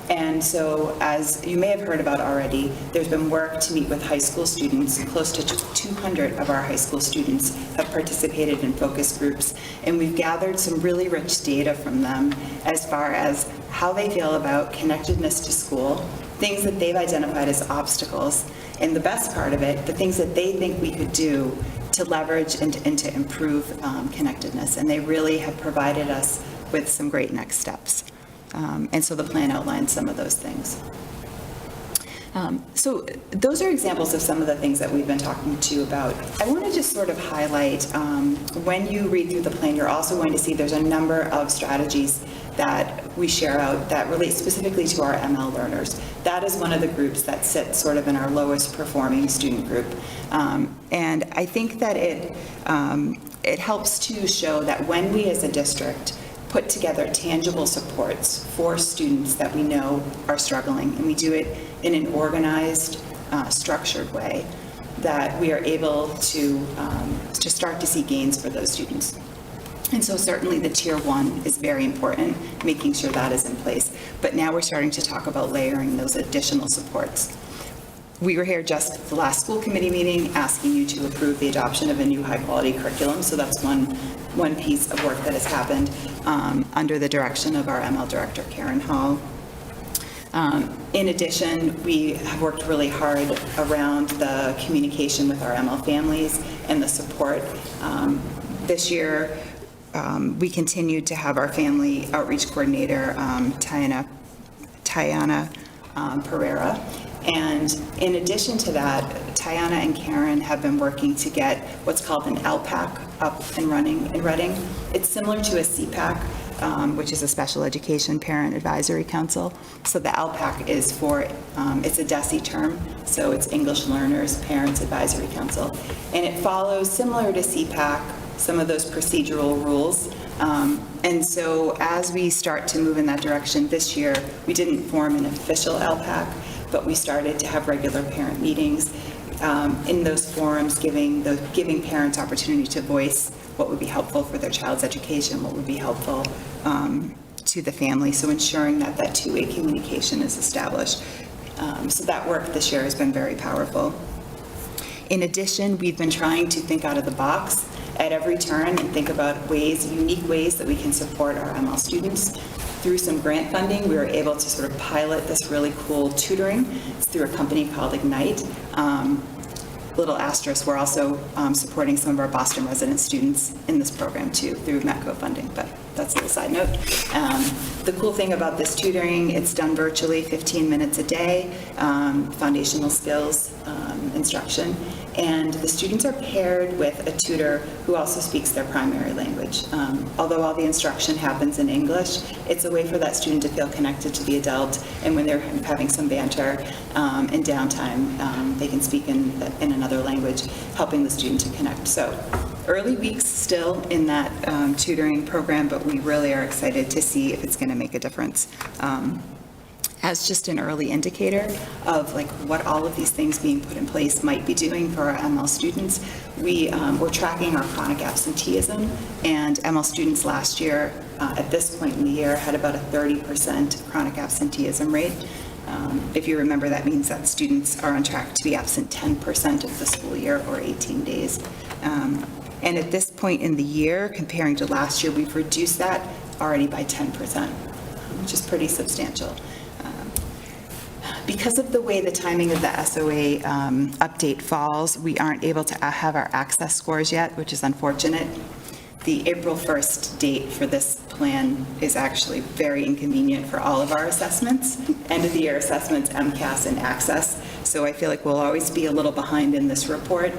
And so, as you may have heard about already, there's been work to meet with high school students. Close to 200 of our high school students have participated in focus groups, and we've gathered some really rich data from them as far as how they feel about connectedness to school, things that they've identified as obstacles, and the best part of it, the things that they think we could do to leverage and to improve connectedness. And they really have provided us with some great next steps. And so the plan outlines some of those things. So those are examples of some of the things that we've been talking to you about. I want to just sort of highlight, when you read through the plan, you're also going to see there's a number of strategies that we share out that relate specifically to our ML learners. That is one of the groups that sits sort of in our lowest performing student group. And I think that it helps to show that when we as a district put together tangible supports for students that we know are struggling, and we do it in an organized, structured way, that we are able to start to see gains for those students. And so certainly the Tier 1 is very important, making sure that is in place. But now we're starting to talk about layering those additional supports. We were here just the last school committee meeting asking you to approve the adoption of a new high-quality curriculum. So that's one piece of work that has happened under the direction of our ML director, Karen Hall. In addition, we have worked really hard around the communication with our ML families and the support. This year, we continued to have our family outreach coordinator, Tiana Pereira. And in addition to that, Tiana and Karen have been working to get what's called an LPAC up and running in Reading. It's similar to a CPAC, which is a Special Education Parent Advisory Council. So the LPAC is for, it's a DESE term, so it's English Learners Parents Advisory Council. And it follows, similar to CPAC, some of those procedural rules. And so as we start to move in that direction this year, we didn't form an official LPAC, but we started to have regular parent meetings in those forums, giving parents opportunity to voice what would be helpful for their child's education, what would be helpful to the family, so ensuring that that two-way communication is established. So that work this year has been very powerful. In addition, we've been trying to think out of the box at every turn and think about unique ways that we can support our ML students. Through some grant funding, we were able to sort of pilot this really cool tutoring. It's through a company called Ignite. Little asterisk, we're also supporting some of our Boston resident students in this program too, through METCO funding, but that's a little side note. The cool thing about this tutoring, it's done virtually, 15 minutes a day, foundational skills instruction, and the students are paired with a tutor who also speaks their primary language. Although all the instruction happens in English, it's a way for that student to feel connected to the adult, and when they're having some banter and downtime, they can speak in another language, helping the student to connect. So early weeks still in that tutoring program, but we really are excited to see if it's going to make a difference. as just an early indicator of like what all of these things being put in place might be doing for our ML students. We're tracking our chronic absenteeism, and ML students last year, at this point in the year, had about a 30% chronic absenteeism rate. If you remember, that means that students are on track to be absent 10% of the school year, or 18 days. And at this point in the year, comparing to last year, we've reduced that already by 10%, which is pretty substantial. Because of the way the timing of the SOA update falls, we aren't able to have our access scores yet, which is unfortunate. The April 1st date for this plan is actually very inconvenient for all of our assessments, end of the year assessments, MCAS, and access. So I feel like we'll always be a little behind in this report,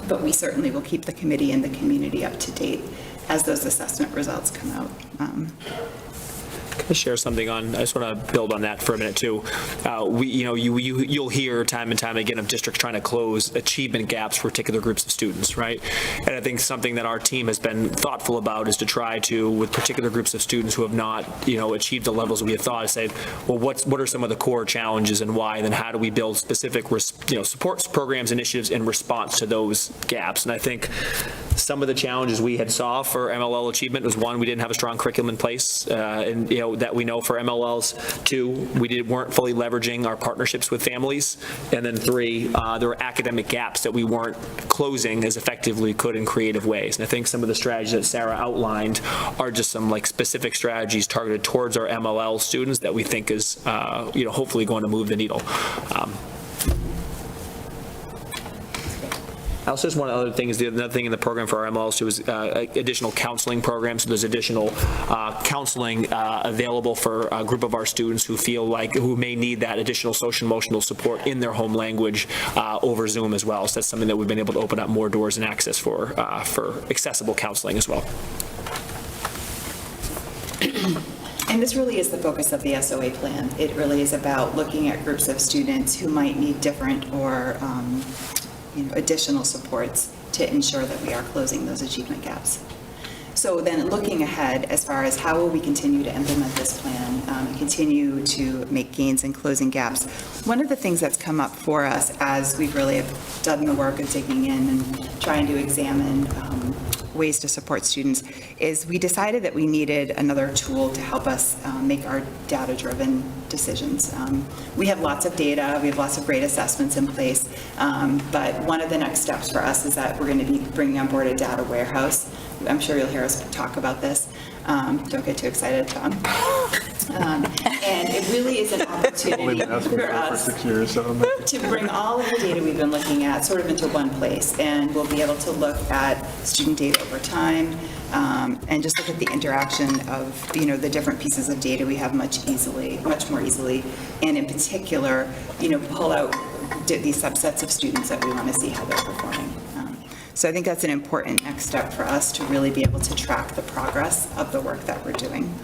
but we certainly will keep the committee and the community up to date as those assessment results come out. Can I share something on, I just want to build on that for a minute too. You'll hear time and time again of districts trying to close achievement gaps for particular groups of students, right? And I think something that our team has been thoughtful about is to try to, with particular groups of students who have not, achieved the levels that we have thought, say, well, what are some of the core challenges and why? And then how do we build specific, support programs, initiatives in response to those gaps? And I think some of the challenges we had saw for MLL achievement was, one, we didn't have a strong curriculum in place, that we know for MLLs. Two, we weren't fully leveraging our partnerships with families. And then three, there were academic gaps that we weren't closing as effectively we could in creative ways. And I think some of the strategies that Sarah outlined are just some specific strategies targeted towards our MLL students that we think is, hopefully going to move the needle. I also just one other thing is another thing in the program for our MLLs too is additional counseling programs. So there's additional counseling available for a group of our students who may need that additional social emotional support in their home language over Zoom as well. So that's something that we've been able to open up more doors and access for accessible counseling as well. And this really is the focus of the SOA plan. It really is about looking at groups of students who might need different or additional supports to ensure that we are closing those achievement gaps. So then looking ahead as far as how will we continue to implement this plan and continue to make gains in closing gaps, one of the things that's come up for us as we've really have done the work of digging in and trying to examine ways to support students is we decided that we needed another tool to help us make our data-driven decisions. We have lots of data, we have lots of great assessments in place, but one of the next steps for us is that we're going to be bringing on board a data warehouse. I'm sure you'll hear us talk about this. Don't get too excited, Tom. And it really is an opportunity for us to bring all of the data we've been looking at sort of into one place, and we'll be able to look at student data over time and just look at the interaction of the different pieces of data we have much more easily, and in particular pull out these subsets of students that we want to see how they're performing. So I think that's an important next step for us to really be able to track the progress of the work that we're doing.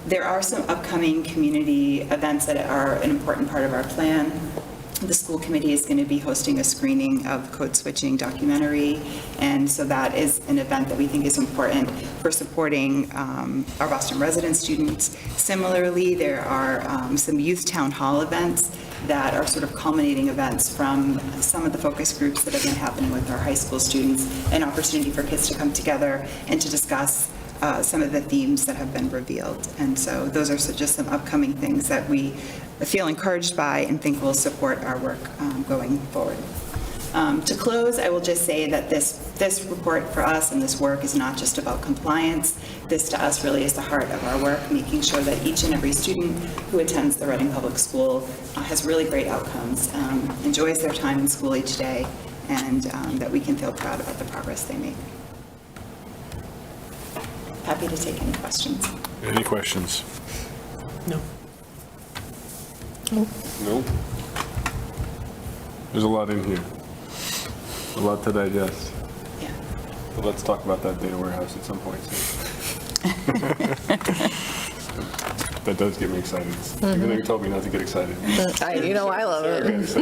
There are some upcoming community events that are an important part of our plan. The school committee is going to be hosting a screening of the Code Switching documentary, and so that is an event that we think is important for supporting our Boston resident students. Similarly, there are some youth town hall events that are sort of culminating events from some of the focus groups that have been happening with our high school students, an opportunity for kids to come together and to discuss some of the themes that have been revealed. And so those are just some upcoming things that we feel encouraged by and think will support our work going forward. To close, I will just say that this report for us and this work is not just about compliance. This to us really is the heart of our work, making sure that each and every student who attends the Reading Public School has really great outcomes, enjoys their time in school each day, and that we can feel proud about the progress they make. Happy to take any questions. Any questions? No. No. There's a lot in here. A lot to digest. Yeah. But let's talk about that data warehouse at some point soon. That does get me excited. Even though you told me not to get excited. I love it.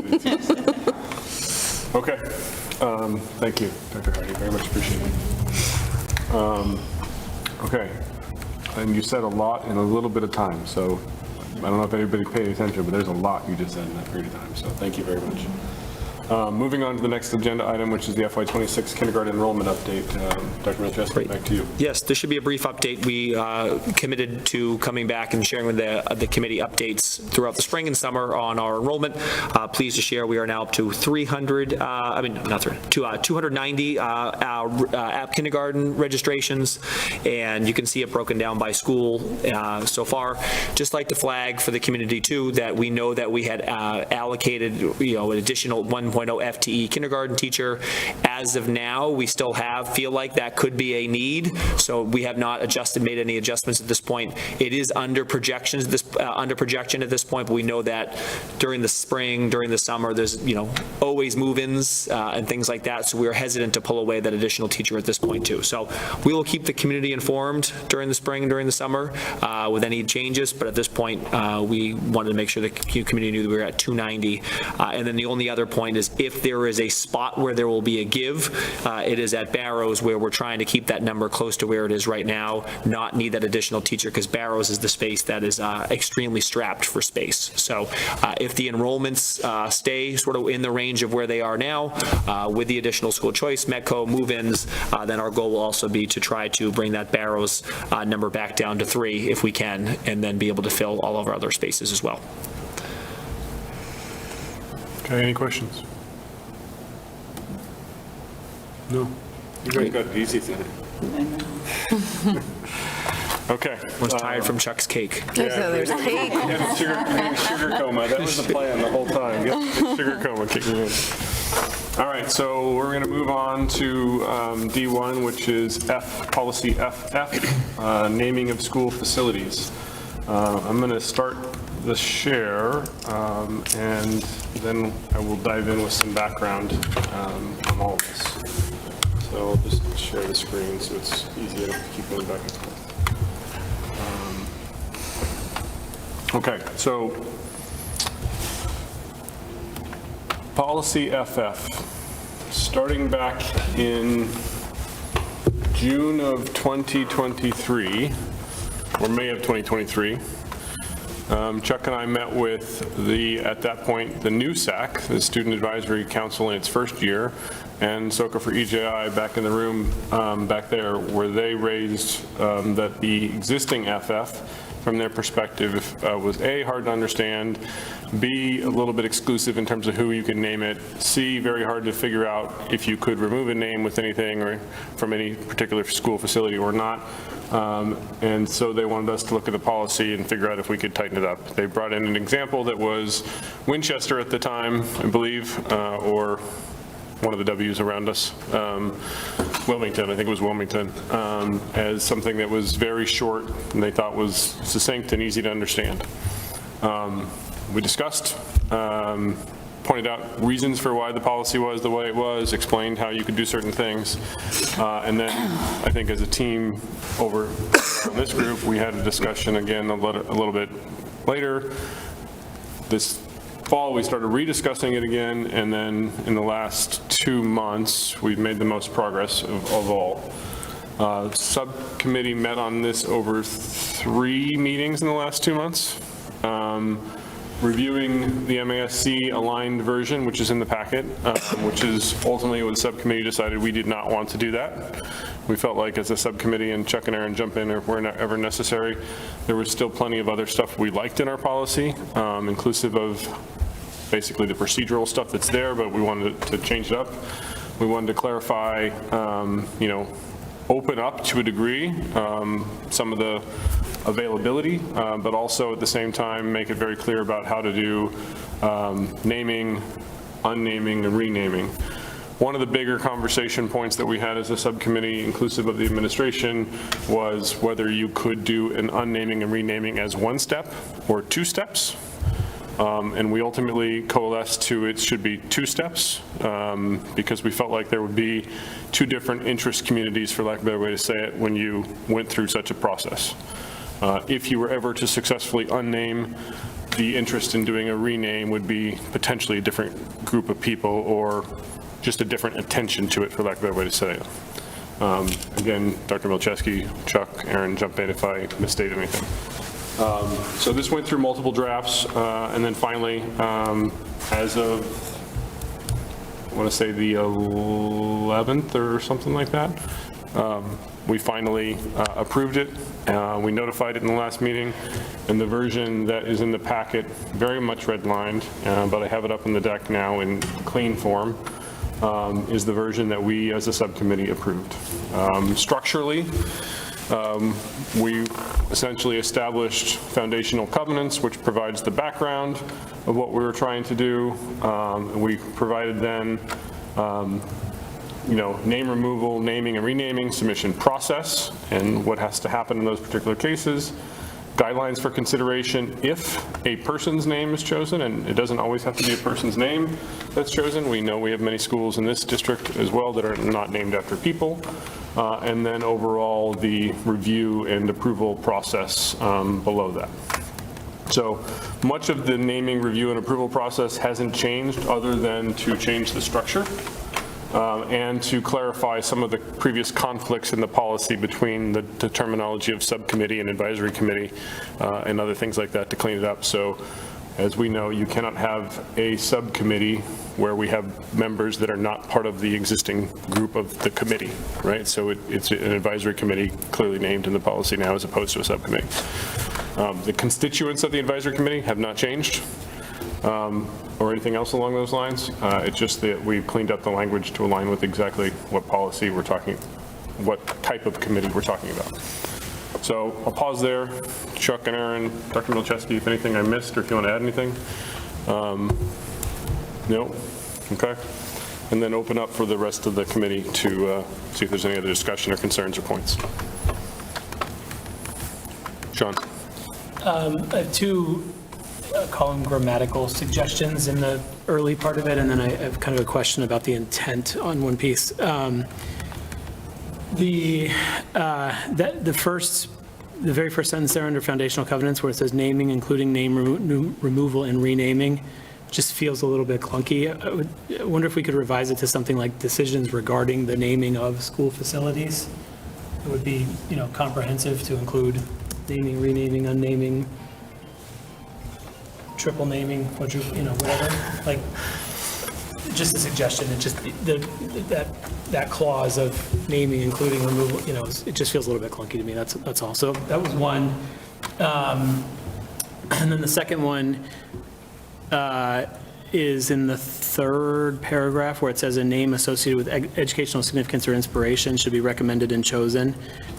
Okay. Thank you, Dr. Hardy. Very much appreciated. Okay. And you said a lot in a little bit of time, so I don't know if anybody paid attention, but there's a lot you just said in that period of time, so thank you very much. Moving on to the next agenda item, which is the FY26 kindergarten enrollment update. Dr. Milcheski, back to you. Yes, this should be a brief update. We committed to coming back and sharing with the committee updates throughout the spring and summer on our enrollment. Pleased to share we are now up to 290 app kindergarten registrations, and you can see it broken down by school so far. Just like to flag for the community too that we know that we had allocated an additional 1.0 FTE kindergarten teacher. As of now, we still feel like that could be a need, so we have not made any adjustments at this point. It is under projection at this point, but we know that during the spring, during the summer, there's always move-ins and things like that, so we are hesitant to pull away that additional teacher at this point too. So we will keep the community informed during the spring, during the summer with any changes, but at this point, we wanted to make sure the community knew that we were at 290. And then the only other point is if there is a spot where there will be a give, it is at Barrows, where we're trying to keep that number close to where it is right now, not need that additional teacher, because Barrows is the space that is extremely strapped for space. So if the enrollments stay sort of in the range of where they are now, with the additional school choice, Metco, move-ins, then our goal will also be to try to bring that Barrows number back down to 3 if we can, and then be able to fill all of our other spaces as well. Okay, any questions? No. You guys got it easy today. Okay. Was tired from Chuck's cake. There's cake. Sugar coma. That was the plan the whole time. Get the sugar coma kicking in. All right, so we're going to move on to D1, which is policy FF, naming of school facilities. I'm going to start the share, and then I will dive in with some background on all of this. So I'll just share the screen so it's easier to keep going back and forth. Okay, so policy FF, starting back in June of 2023, or May of 2023, Chuck and I met with at that point, the new SAC, the Student Advisory Council in its first year, and SOCA for EJI back in the room back there, where they raised that the existing FF, from their perspective, was A, hard to understand, B, a little bit exclusive in terms of who you can name it, C, very hard to figure out if you could remove a name with anything or from any particular school facility or not. And so they wanted us to look at the policy and figure out if we could tighten it up. They brought in an example that was Winchester at the time, I believe, or one of the W's around us, Wilmington, I think it was Wilmington, as something that was very short and they thought was succinct and easy to understand. We discussed, pointed out reasons for why the policy was the way it was, explained how you could do certain things, and then I think as a team over in this group, we had a discussion again a little bit later. This fall, we started rediscussing it again, and then in the last 2 months, we've made the most progress of all. Subcommittee met on this over 3 meetings in the last 2 months, reviewing the MASC aligned version, which is in the packet, which is ultimately what the subcommittee decided we did not want to do that. We felt like as a subcommittee, and Chuck and Aaron jump in if whenever necessary, there was still plenty of other stuff we liked in our policy, inclusive of basically the procedural stuff that's there, but we wanted to change it up. We wanted to clarify, open up to a degree some of the availability, but also at the same time make it very clear about how to do naming, unnaming, and renaming. One of the bigger conversation points that we had as a subcommittee, inclusive of the administration, was whether you could do an unnaming and renaming as 1 step or 2 steps. And we ultimately coalesced to it should be 2 steps because we felt like there would be 2 different interest communities, for lack of a better way to say it, when you went through such a process. If you were ever to successfully unname, the interest in doing a rename would be potentially a different group of people or just a different attention to it, for lack of a better way to say it. Again, Dr. Milcheski, Chuck, Aaron, jump in if I misstate anything. So this went through multiple drafts, and then finally, as of, I want to say the 11th or something like that, we finally approved it. We notified it in the last meeting, and the version that is in the packet, very much redlined, but I have it up in the deck now in clean form, is the version that we as a subcommittee approved. Structurally, we essentially established foundational covenants, which provides the background of what we were trying to do. We provided then name removal, naming and renaming, submission process, and what has to happen in those particular cases, guidelines for consideration if a person's name is chosen, and it doesn't always have to be a person's name that's chosen. We know we have many schools in this district as well that are not named after people. And then overall, the review and approval process below that. So much of the naming, review, and approval process hasn't changed other than to change the structure. And to clarify some of the previous conflicts in the policy between the terminology of subcommittee and advisory committee and other things like that to clean it up. So as we know, you cannot have a subcommittee where we have members that are not part of the existing group of the committee, right? So it's an advisory committee clearly named in the policy now as opposed to a subcommittee. The constituents of the advisory committee have not changed. Or anything else along those lines. It's just that we've cleaned up the language to align with exactly what policy we're talking, what type of committee we're talking about. So I'll pause there. Chuck and Aaron, Dr. Milczewski, if anything I missed or if you want to add anything. No? Okay. And then open up for the rest of the committee to see if there's any other discussion or concerns or points. Sean. I have two call them grammatical suggestions in the early part of it, and then I have kind of a question about the intent on one piece. The very first sentence there under foundational covenants where it says naming, including name removal and renaming, just feels a little bit clunky. I wonder if we could revise it to something like decisions regarding the naming of school facilities. It would be, comprehensive to include naming, renaming, unnaming, triple naming, whatever, like, just a suggestion. It just, that clause of naming, including removal, it just feels a little bit clunky to me. That's all. So that was one. And then the second one is in the third paragraph where it says a name associated with educational significance or inspiration should be recommended and chosen.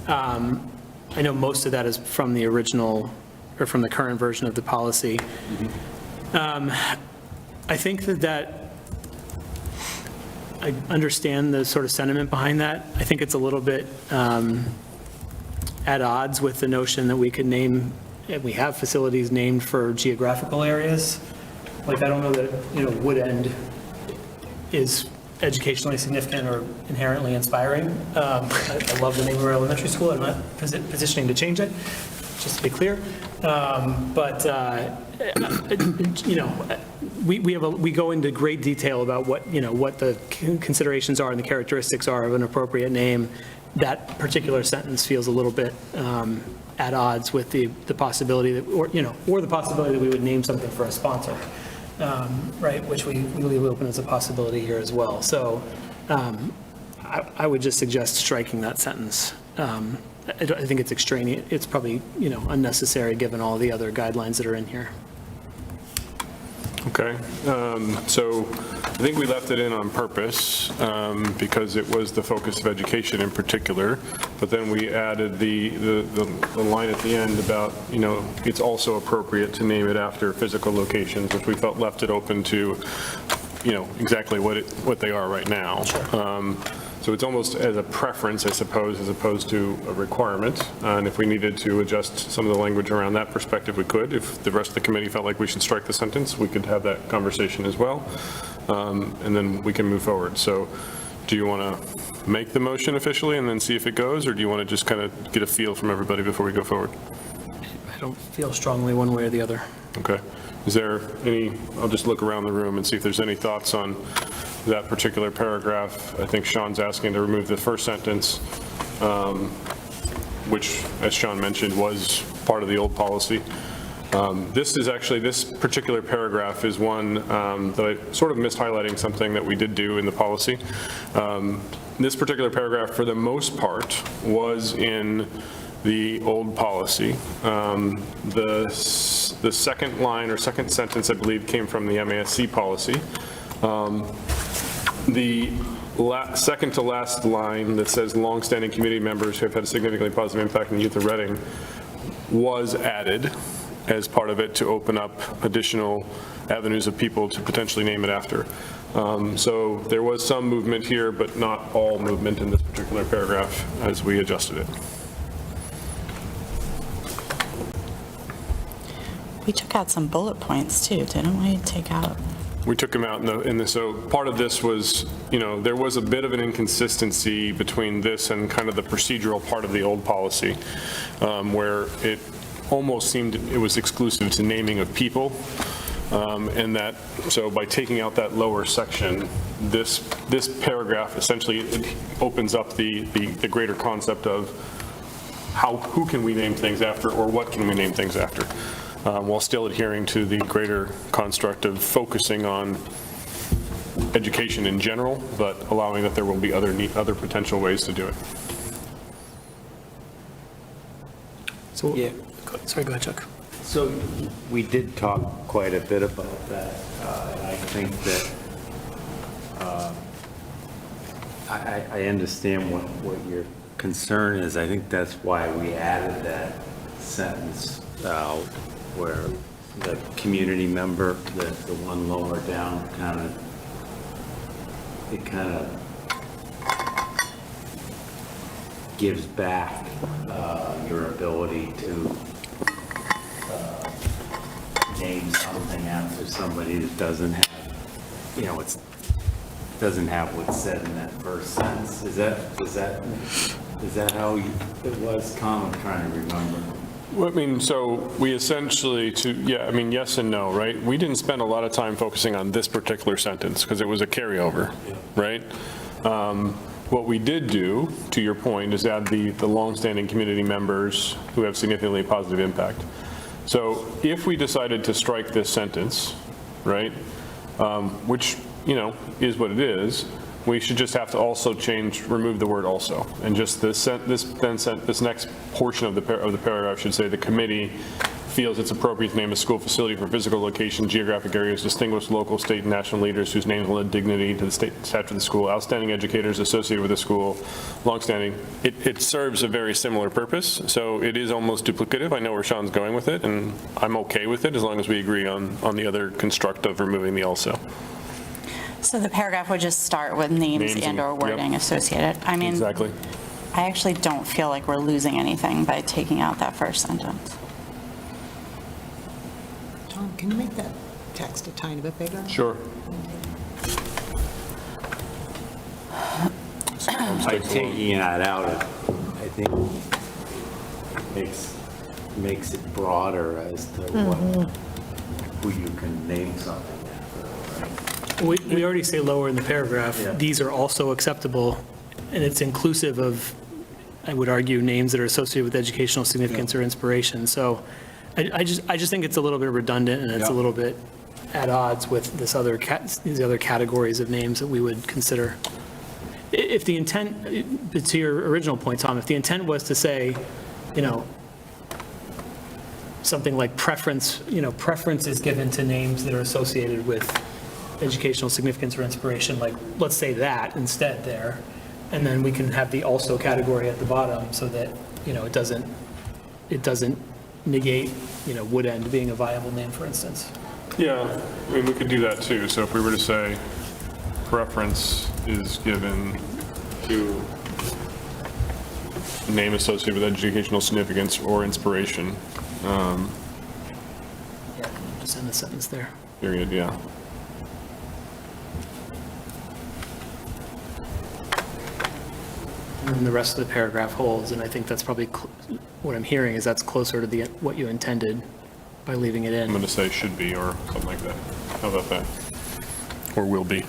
I know most of that is from the original or from the current version of the policy. I think that I understand the sort of sentiment behind that. I think it's a little bit at odds with the notion that we could name, we have facilities named for geographical areas. Like, I don't know that, Wood End is educationally significant or inherently inspiring. I love the name of our elementary school. I'm not positioning to change it, just to be clear. We go into great detail about what the considerations are and the characteristics are of an appropriate name. That particular sentence feels a little bit at odds with the possibility that, or the possibility that we would name something for a sponsor, right? Which we leave open as a possibility here as well. So I would just suggest striking that sentence. I think it's extraneous. It's probably, unnecessary given all the other guidelines that are in here. Okay. So I think we left it in on purpose because it was the focus of education in particular. But then we added the line at the end about, it's also appropriate to name it after physical locations, which we felt left it open to, exactly what they are right now. Sure. So it's almost as a preference, I suppose, as opposed to a requirement. And if we needed to adjust some of the language around that perspective, we could. If the rest of the committee felt like we should strike the sentence, we could have that conversation as well. And then we can move forward. So do you want to make the motion officially and then see if it goes? Or do you want to just kind of get a feel from everybody before we go forward? I don't feel strongly one way or the other. Okay. Is there any, I'll just look around the room and see if there's any thoughts on that particular paragraph. I think Sean's asking to remove the first sentence, which, as Sean mentioned, was part of the old policy. This particular paragraph is one that I sort of missed highlighting something that we did do in the policy. This particular paragraph, for the most part, was in the old policy. The second line or second sentence, I believe, came from the MASC policy. The second to last line that says longstanding community members who have had a significantly positive impact on the youth of Reading was added as part of it to open up additional avenues of people to potentially name it after. So there was some movement here, but not all movement in this particular paragraph as we adjusted it. We took out some bullet points too, didn't we? We took them out so part of this was, there was a bit of an inconsistency between this and kind of the procedural part of the old policy, where it almost seemed it was exclusive to naming of people. So by taking out that lower section, this paragraph essentially it opens up the greater concept of who can we name things after, or what can we name things after, while still adhering to the greater construct of focusing on education in general, but allowing that there will be other potential ways to do it. So, sorry, go ahead, Chuck. So we did talk quite a bit about that, and I think that I understand what your concern is. I think that's why we added that sentence where the community member, the one lower down, it kind of gives back your ability to name something after somebody that doesn't have, doesn't have what's said in that first sentence. Is that how it was, Tom? I'm trying to remember. Well, so we essentially yes and no, right? We didn't spend a lot of time focusing on this particular sentence because it was a carryover, right? What we did do, to your point, is add the longstanding community members who have significantly positive impact. So if we decided to strike this sentence, right, which, is what it is, we should just have to also remove the word also. And just this next portion of the paragraph should say the committee feels it's appropriate to name a school facility for physical location, geographic areas, distinguished local, state, and national leaders whose names lend dignity to the stature of the school, outstanding educators associated with the school, longstanding. It serves a very similar purpose, so it is almost duplicative. I know where Sean's going with it, and I'm okay with it as long as we agree on the other construct of removing the also. So the paragraph would just start with names and/or wording associated. I mean, exactly. I actually don't feel like we're losing anything by taking out that first sentence. Tom, can you make that text a tiny bit bigger? Sure. By taking that out, I think makes it broader as to who you can name something after, right? We already say lower in the paragraph, these are also acceptable, and it's inclusive of, I would argue, names that are associated with educational significance or inspiration. So I just think it's a little bit redundant, and it's a little bit at odds with these other categories of names that we would consider. If the intent, to your original point, Tom, if the intent was to say, something like preference is given to names that are associated with educational significance or inspiration, like, let's say that instead there, and then we can have the also category at the bottom so that, it doesn't negate, Wood End being a viable name, for instance. Yeah, I mean, we could do that too. So if we were to say preference is given to name associated with educational significance or inspiration. Just end the sentence there. Period, yeah. And the rest of the paragraph holds, and I think that's probably, what I'm hearing is that's closer to what you intended by leaving it in. I'm going to say should be or something like that. How about that? Or will be.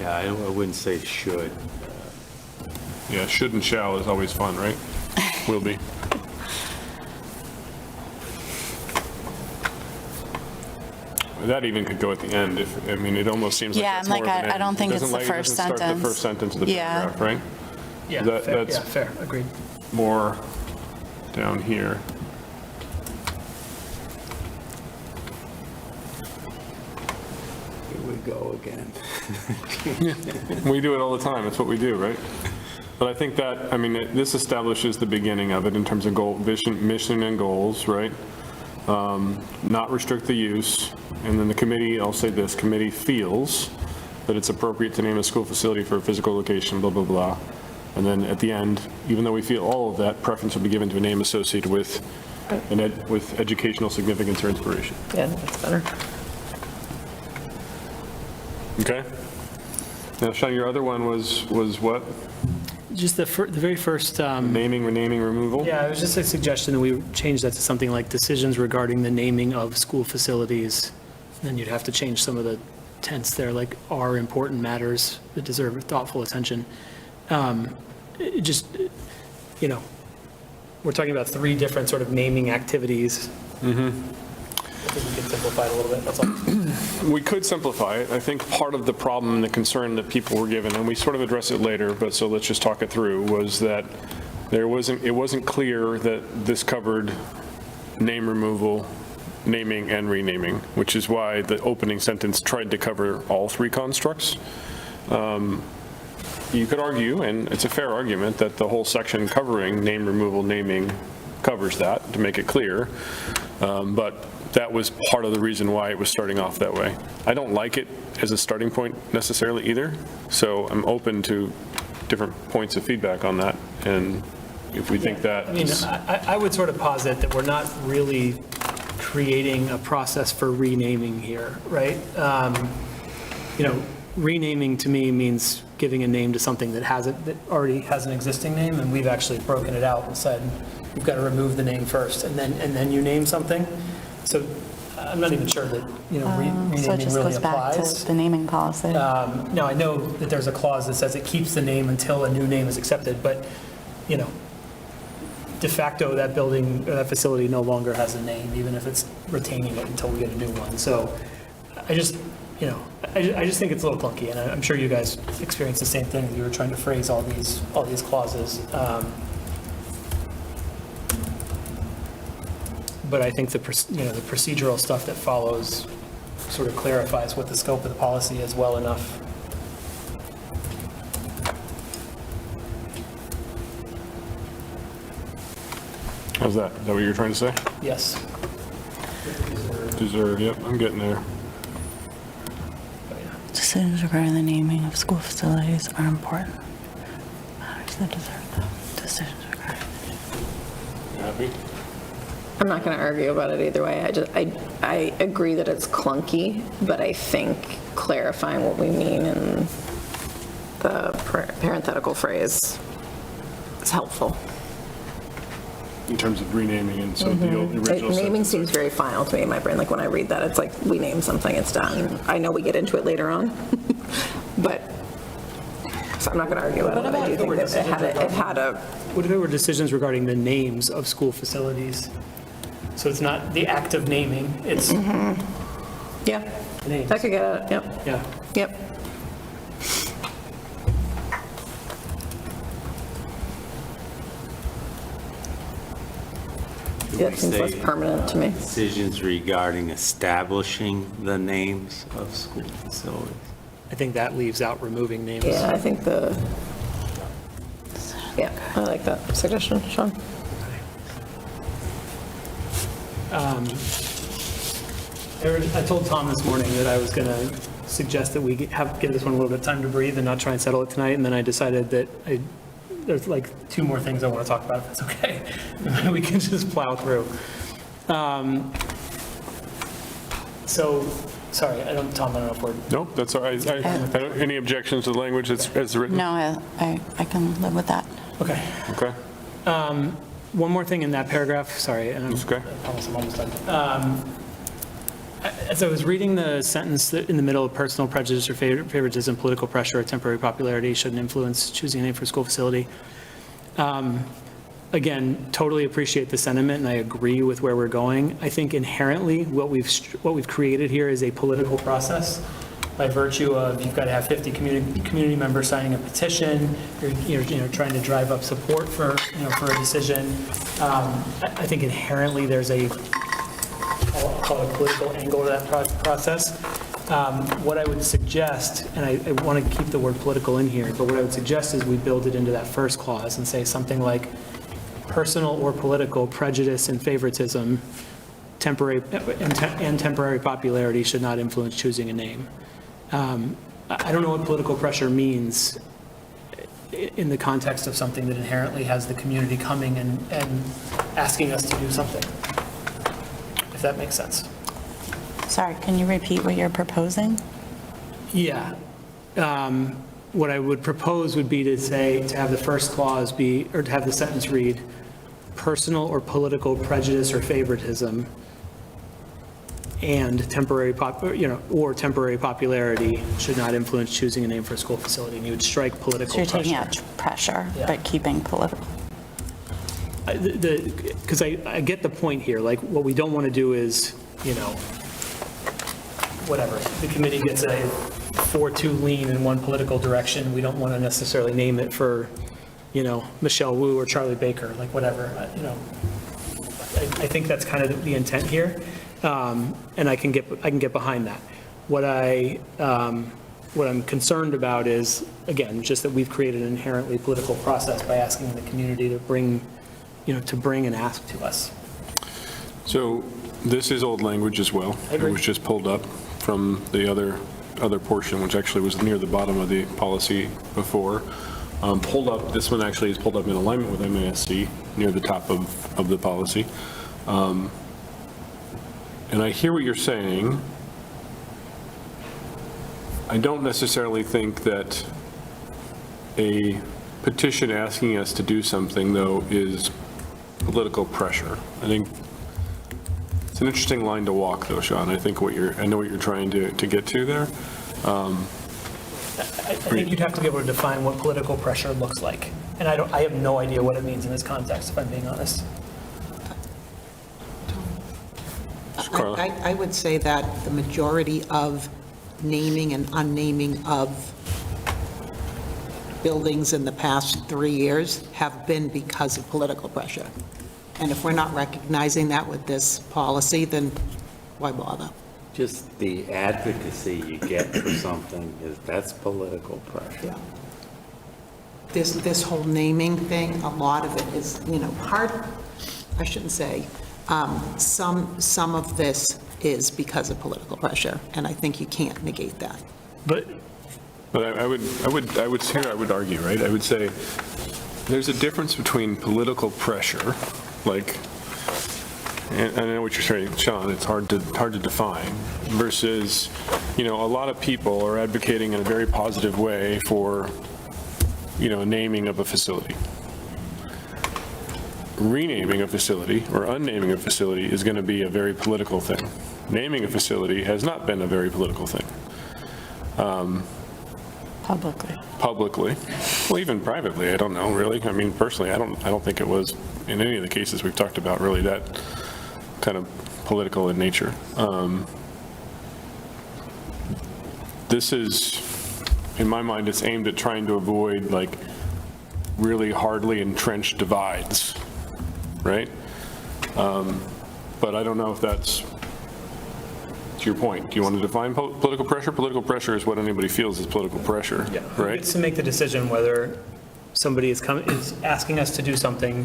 Yeah, I wouldn't say should. Yeah, should and shall is always fun, right? Will be. That even could go at the end if, I mean, it almost seems like Yeah, that's I'm more like, of an I end. don't think It it's doesn't the like- it first doesn't start sentence. the first sentence of the Yeah. paragraph, right? Yeah, That's fair, agreed. more down here. Here we go again. We do it all the time, it's what we do, right? But I think that, I mean, this establishes the beginning of it in terms of goal, vision, mission and goals, right? Not restrict the use, and then the committee, I'll say this, committee feels that it's appropriate to name a school facility for a physical location, blah, blah, blah. And then at the end, even though we feel all of that, preference will be given to a name associated with with educational significance or inspiration. Yeah, that's better. Okay? Now, Sean, your other one was what? Just the very first, Naming, renaming, removal? yeah, it was just a suggestion that we change that to something like decisions regarding the naming of school facilities. Then you'd have to change some of the tense there, like are important matters that deserve thoughtful attention. It just, you know, we're talking about 3 different sort of naming activities. I think we can simplify it a little bit, that's all. We could simplify it. I think part of the problem and the concern that people were given, and we sort of address it later, but so let's just talk it through, was that it wasn't clear that this covered name removal, naming and renaming, which is why the opening sentence tried to cover all 3 constructs. You could argue, and it's a fair argument, that the whole section covering name removal, naming covers that to make it clear. But that was part of the reason why it was starting off that way. I don't like it as a starting point necessarily either, so I'm open to different points of feedback on that. And if we think that, I mean, I would sort of posit that we're not really creating a process for renaming here, right? You know, renaming to me means giving a name to something that already has an existing name, and we've actually broken it out and said, you've got to remove the name first, and then you name something. So I'm not even sure that, you know, So it renaming just really goes back applies. to the naming policy. Now, I know that there's a clause that says it keeps the name until a new name is accepted, but, you know, de facto, that building, or that facility no longer has a name, even if it's retaining it until we get a new one. So I just, you know, I just think it's a little clunky, and I'm sure you guys experienced the same thing. You were trying to phrase all these clauses. But I think the procedural stuff that follows sort of clarifies what the scope of the policy is well enough. how's that? Is that what you're trying to say? Yes. Deserve, yep, I'm getting there. Decisions regarding the naming of school facilities are important. Matters that deserve them. Decisions regarding. Happy? I'm not going to argue about it either way. I agree that it's clunky, but I think clarifying what we mean in the parenthetical phrase is helpful. In terms of renaming, and so the original Naming sentence. seems very final to me in my brain. Like when I read that, it's like we name something, it's done. I know we get into it later on, but so I'm not going to argue about it. I do think that it had a. What if there were decisions regarding the names of school facilities? So it's not the act of naming, it's Yeah, names. I could get it. Yep. Yeah. Yep. Yeah, it seems less permanent to me. Decisions regarding establishing the names of school facilities. I think that leaves out removing names. Yeah, I think yeah, I like that suggestion, Sean. I told Tom this morning that I was going to suggest that we give this one a little bit of time to breathe and not try and settle it tonight, and then I decided that there's like 2 more things I want to talk about, if it's okay. We can just plow through. So, sorry, Tom, I don't know if we're... Nope, that's all right. Any objections to the language as written? No, I can live with that. Okay. Okay. One more thing in that paragraph, sorry, and That's okay. I promise I'm almost done. As I was reading the sentence in the middle, personal prejudice or favoritism, political pressure, or temporary popularity shouldn't influence choosing a name for a school facility. Again, totally appreciate the sentiment, and I agree with where we're going. I think inherently, what we've created here is a political process by virtue of you've got to have 50 community members signing a petition, you're trying to drive up support for a decision. I think inherently there's I'll call it a political angle to that process. What I would suggest, and I want to keep the word political in here, but what I would suggest is we build it into that first clause and say something like, personal or political prejudice and favoritism, temporary popularity should not influence choosing a name. I don't know what political pressure means in the context of something that inherently has the community coming and asking us to do something, if that makes sense. Sorry, can you repeat what you're proposing? Yeah. What I would propose would be to have the first clause be, or to have the sentence read, personal or political prejudice or favoritism and temporary popularity should not influence choosing a name for a school facility. And you would strike political So you're taking pressure. out pressure, Yeah. but keeping political. Because I get the point here, like, what we don't want to do is, whatever, the committee gets a 4-2 lean in one political direction, we don't want to necessarily name it for, Michelle Wu or Charlie Baker, like whatever, I think that's kind of the intent here, and I can get behind that. What I'm concerned about is, again, just that we've created an inherently political process by asking the community to bring and ask to us. So this is old language as well. I agree. It was just pulled up from the other portion, which actually was near the bottom of the policy before. Pulled up, this one actually is pulled up in alignment with MASC, near the top of the policy. And I hear what you're saying. I don't necessarily think that a petition asking us to do something, though, is political pressure. I think it's an interesting line to walk, though, Sean. I know what you're trying to get to there. I think you'd have to be able to define what political pressure looks like. And I have no idea what it means in this context, if I'm being honest. Carla? I would say that the majority of naming and unnaming of buildings in the past 3 years have been because of political pressure. And if we're not recognizing that with this policy, then why bother? Just the advocacy you get for something that's political pressure. Yeah. This whole naming thing, a lot of it is, I shouldn't say, some of this is because of political pressure, and I think you can't negate that. But I would argue, right? I would say there's a difference between political pressure, like, and I know what you're saying, Sean, it's hard to define, versus, a lot of people are advocating in a very positive way for, naming of a facility. Renaming a facility or unnaming a facility is going to be a very political thing. Naming a facility has not been a very political thing. Publicly. Well, even privately, I don't know, really. I mean, personally, I don't think it was, in any of the cases we've talked about, really that kind of political in nature. This is, in my mind, it's aimed at trying to avoid, like, really hardly entrenched divides, right? But I don't know if that's, to your point, do you want to define political pressure? Political pressure is what anybody feels is political pressure, who right? gets to make the decision whether somebody is asking us to do something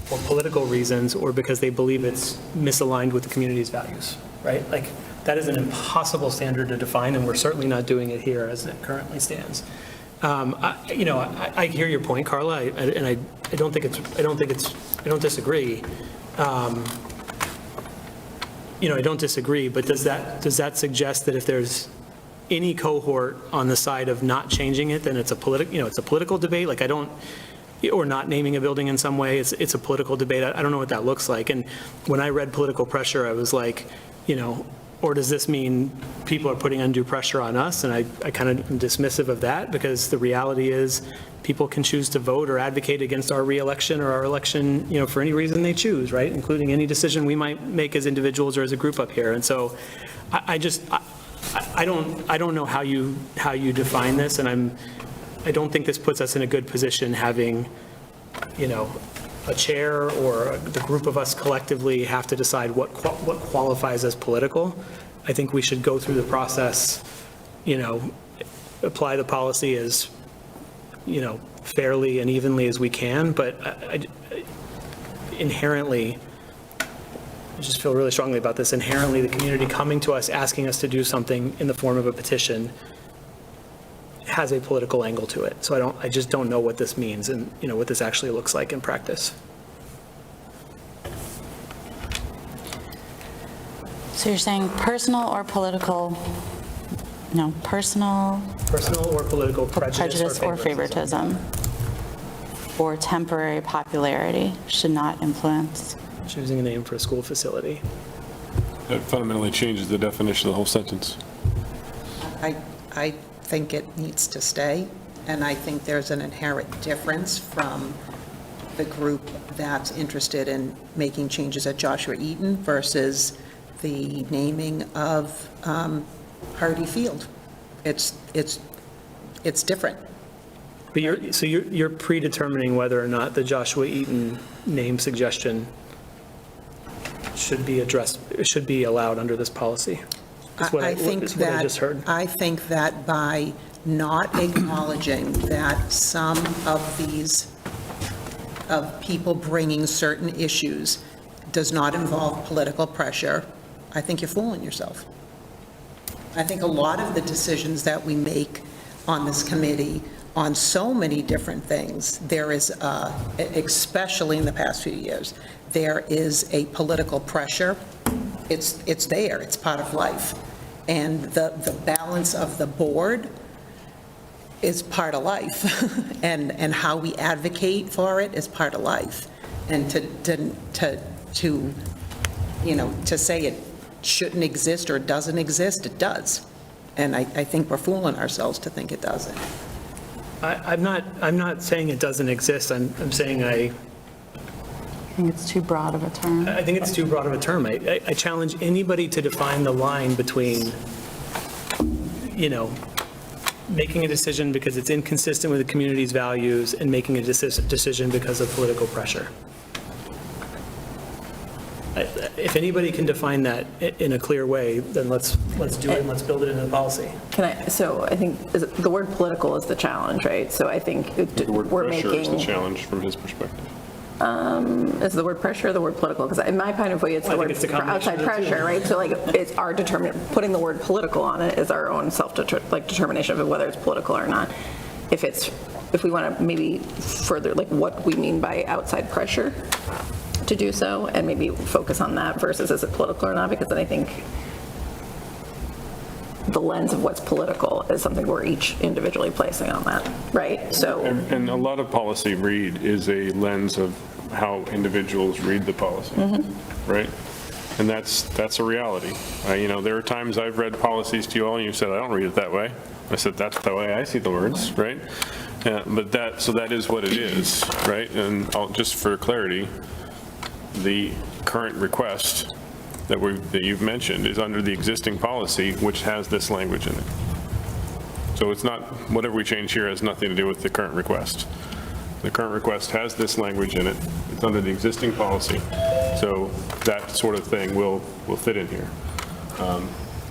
for political reasons or because they believe it's misaligned with the community's values, right? Like, that is an impossible standard to define, and we're certainly not doing it here as it currently stands. I hear your point, Carla, and I don't disagree. I don't disagree, but does that suggest that if there's any cohort on the side of not changing it, then it's a political debate? Like, or not naming a building in some way, it's a political debate. I don't know what that looks like. And when I read political pressure, I was like, or does this mean people are putting undue pressure on us? And I kind of am dismissive of that, because the reality is people can choose to vote or advocate against our reelection or our election, for any reason they choose, right? Including any decision we might make as individuals or as a group up here. And so I don't know how you define this, and I don't think this puts us in a good position having, a chair or the group of us collectively have to decide what qualifies as political. I think we should go through the process, apply the policy as, fairly and evenly as we can, but inherently, I just feel really strongly about this, inherently the community coming to us, asking us to do something in the form of a petition has a political angle to it. So I just don't know what this means and, what this actually looks like in practice. So you're saying personal or political? No, personal Personal or political prejudice or favoritism or temporary popularity should not influence. Choosing a name for a school facility. That fundamentally changes the definition of the whole sentence. I think it needs to stay, and I think there's an inherent difference from the group that's interested in making changes at Joshua Eaton versus the naming of Hardy Field. It's different. But you're predetermining whether or not the Joshua Eaton name suggestion should be addressed, should be allowed under this policy. Is what I just heard. I think that by not acknowledging that some of people bringing certain issues does not involve political pressure, I think you're fooling yourself. I think a lot of the decisions that we make on this committee on so many different things, there is, especially in the past few years, there is a political pressure. It's there, it's part of life. And the balance of the board is part of life. And how we advocate for it is part of life. And to say it shouldn't exist or doesn't exist, it does. And I think we're fooling ourselves to think it doesn't. I'm not saying it doesn't exist. I'm saying I think it's too broad of a term. I think it's too broad of a term. I challenge anybody to define the line between, making a decision because it's inconsistent with the community's values and making a decision because of political pressure. If anybody can define that in a clear way, then let's do it and let's build it into the policy. So I think the word political is the challenge, right? So I think The word we're pressure is the making, challenge from his perspective. is the word pressure or the word political? Because in my point of view, it's the word it's a combination outside of the two. pressure, right? So like it's our putting the word political on it is our own determination of whether it's political or not. If we want to maybe further like what we mean by outside pressure to do so, and maybe focus on that versus is it political or not, because then I think the lens of what's political is something we're each individually placing on that, right? So, And a lot of policy read is a lens of how individuals read the policy, right? And that's a reality. There are times I've read policies to you all and you said, I don't read it that way. I said, that's the way I see the words, right? But that is what it is, right? And just for clarity, the current request that you've mentioned is under the existing policy, which has this language in it. So it's not, whatever we change here has nothing to do with the current request. The current request has this language in it. It's under the existing policy. So that sort of thing will fit in here.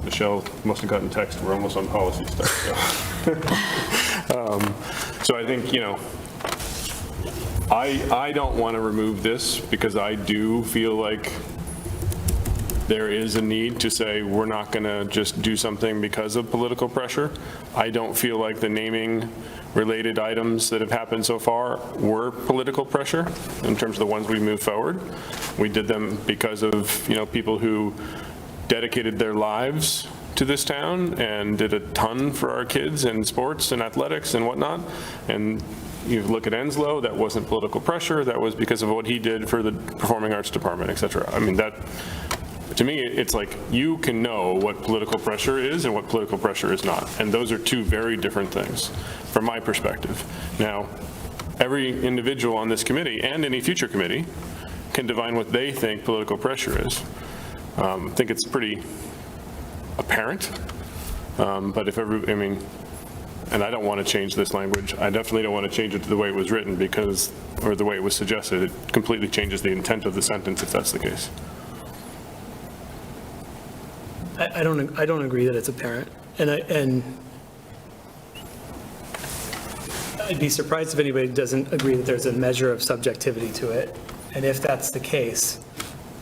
Michelle must have gotten text. We're almost on policy stuff. So I think, I don't want to remove this because I do feel like there is a need to say we're not going to just do something because of political pressure. I don't feel like the naming related items that have happened so far were political pressure in terms of the ones we moved forward. We did them because of, people who dedicated their lives to this town and did a ton for our kids in sports and athletics and whatnot. And you look at Enslow, that wasn't political pressure. That was because of what he did for the Performing Arts Department, et cetera. I mean, that To me, it's like you can know what political pressure is and what political pressure is not. And those are two very different things from my perspective. Now, every individual on this committee and any future committee can define what they think political pressure is. I think it's pretty apparent. But if and I don't want to change this language. I definitely don't want to change it to the way it was written or the way it was suggested. It completely changes the intent of the sentence if that's the case. I don't agree that it's apparent. And I'd be surprised if anybody doesn't agree that there's a measure of subjectivity to it. And if that's the case,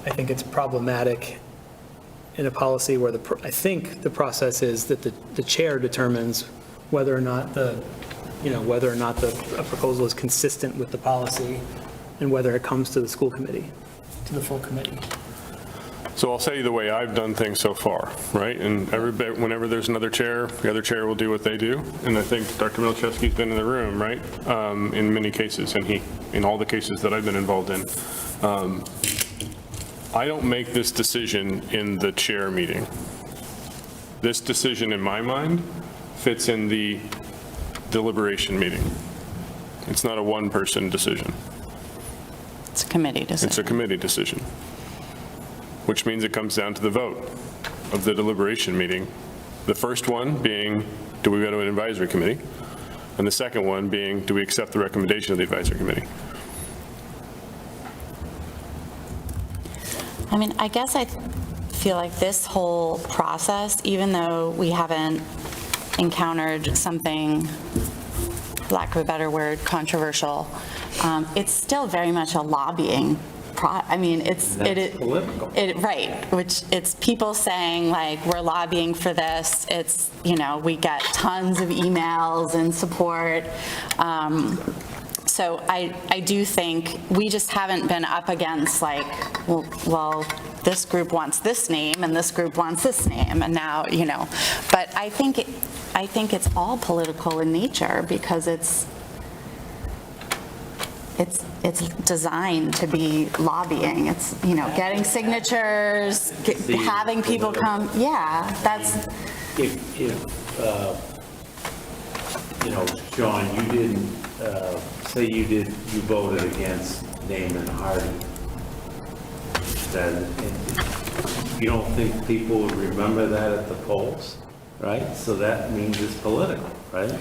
I think it's problematic in a policy where I think the process is that the chair determines whether or not a proposal is consistent with the policy and whether it comes to the school committee, to the full committee. So I'll say the way I've done things so far, right? And whenever there's another chair, the other chair will do what they do. And I think Dr. Milczewski's been in the room, right? In many cases, and in all the cases that I've been involved in. I don't make this decision in the chair meeting. This decision, in my mind, fits in the deliberation meeting. It's not a one-person decision. It's a committee decision. It's a committee decision, which means it comes down to the vote of the deliberation meeting. The first one being, do we go to an advisory committee? And the second one being, do we accept the recommendation of the advisory committee? I mean, I guess I feel like this whole process, even though we haven't encountered something, lack of a better word, controversial, it's still very much a lobbying political. Right, which it's people saying like, we're lobbying for this. It's, we get tons of emails and support. So I do think we just haven't been up against like, well, this group wants this name and this group wants this name, and now, but I think it's all political in nature because it's designed to be lobbying. It's, getting signatures, having people come. Yeah, that's. John, you didn't, say you voted against Damon Hardy. You don't think people would remember that at the polls, right? So that means it's political, right?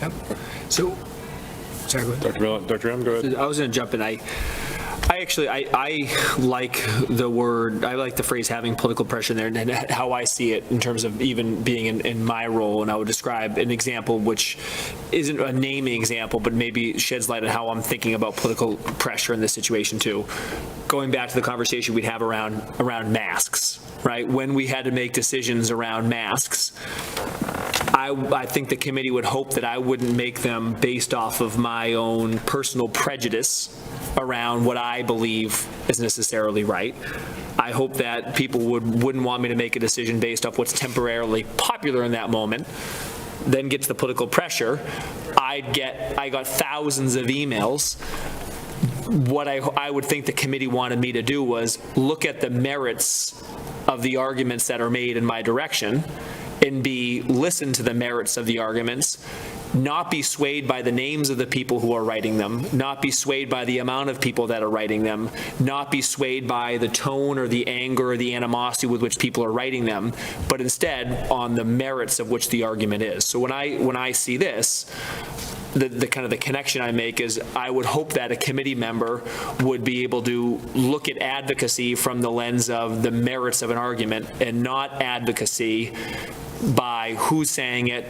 Yep. So, sorry, go ahead. Dr. M, go ahead. I was going to jump in. I like the phrase having political pressure in there, and how I see it in terms of even being in my role. And I would describe an example which isn't a naming example, but maybe sheds light on how I'm thinking about political pressure in this situation too. Going back to the conversation we'd have around masks, right? When we had to make decisions around masks, I think the committee would hope that I wouldn't make them based off of my own personal prejudice around what I believe is necessarily right. I hope that people wouldn't want me to make a decision based off what's temporarily popular in that moment. Then gets the political pressure. I got thousands of emails. What I would think the committee wanted me to do was look at the merits of the arguments that are made in my direction and listen to the merits of the arguments, not be swayed by the names of the people who are writing them, not be swayed by the amount of people that are writing them, not be swayed by the tone or the anger or the animosity with which people are writing them, but instead on the merits of which the argument is. So when I see this, the kind of the connection I make is I would hope that a committee member would be able to look at advocacy from the lens of the merits of an argument and not advocacy by who's saying it,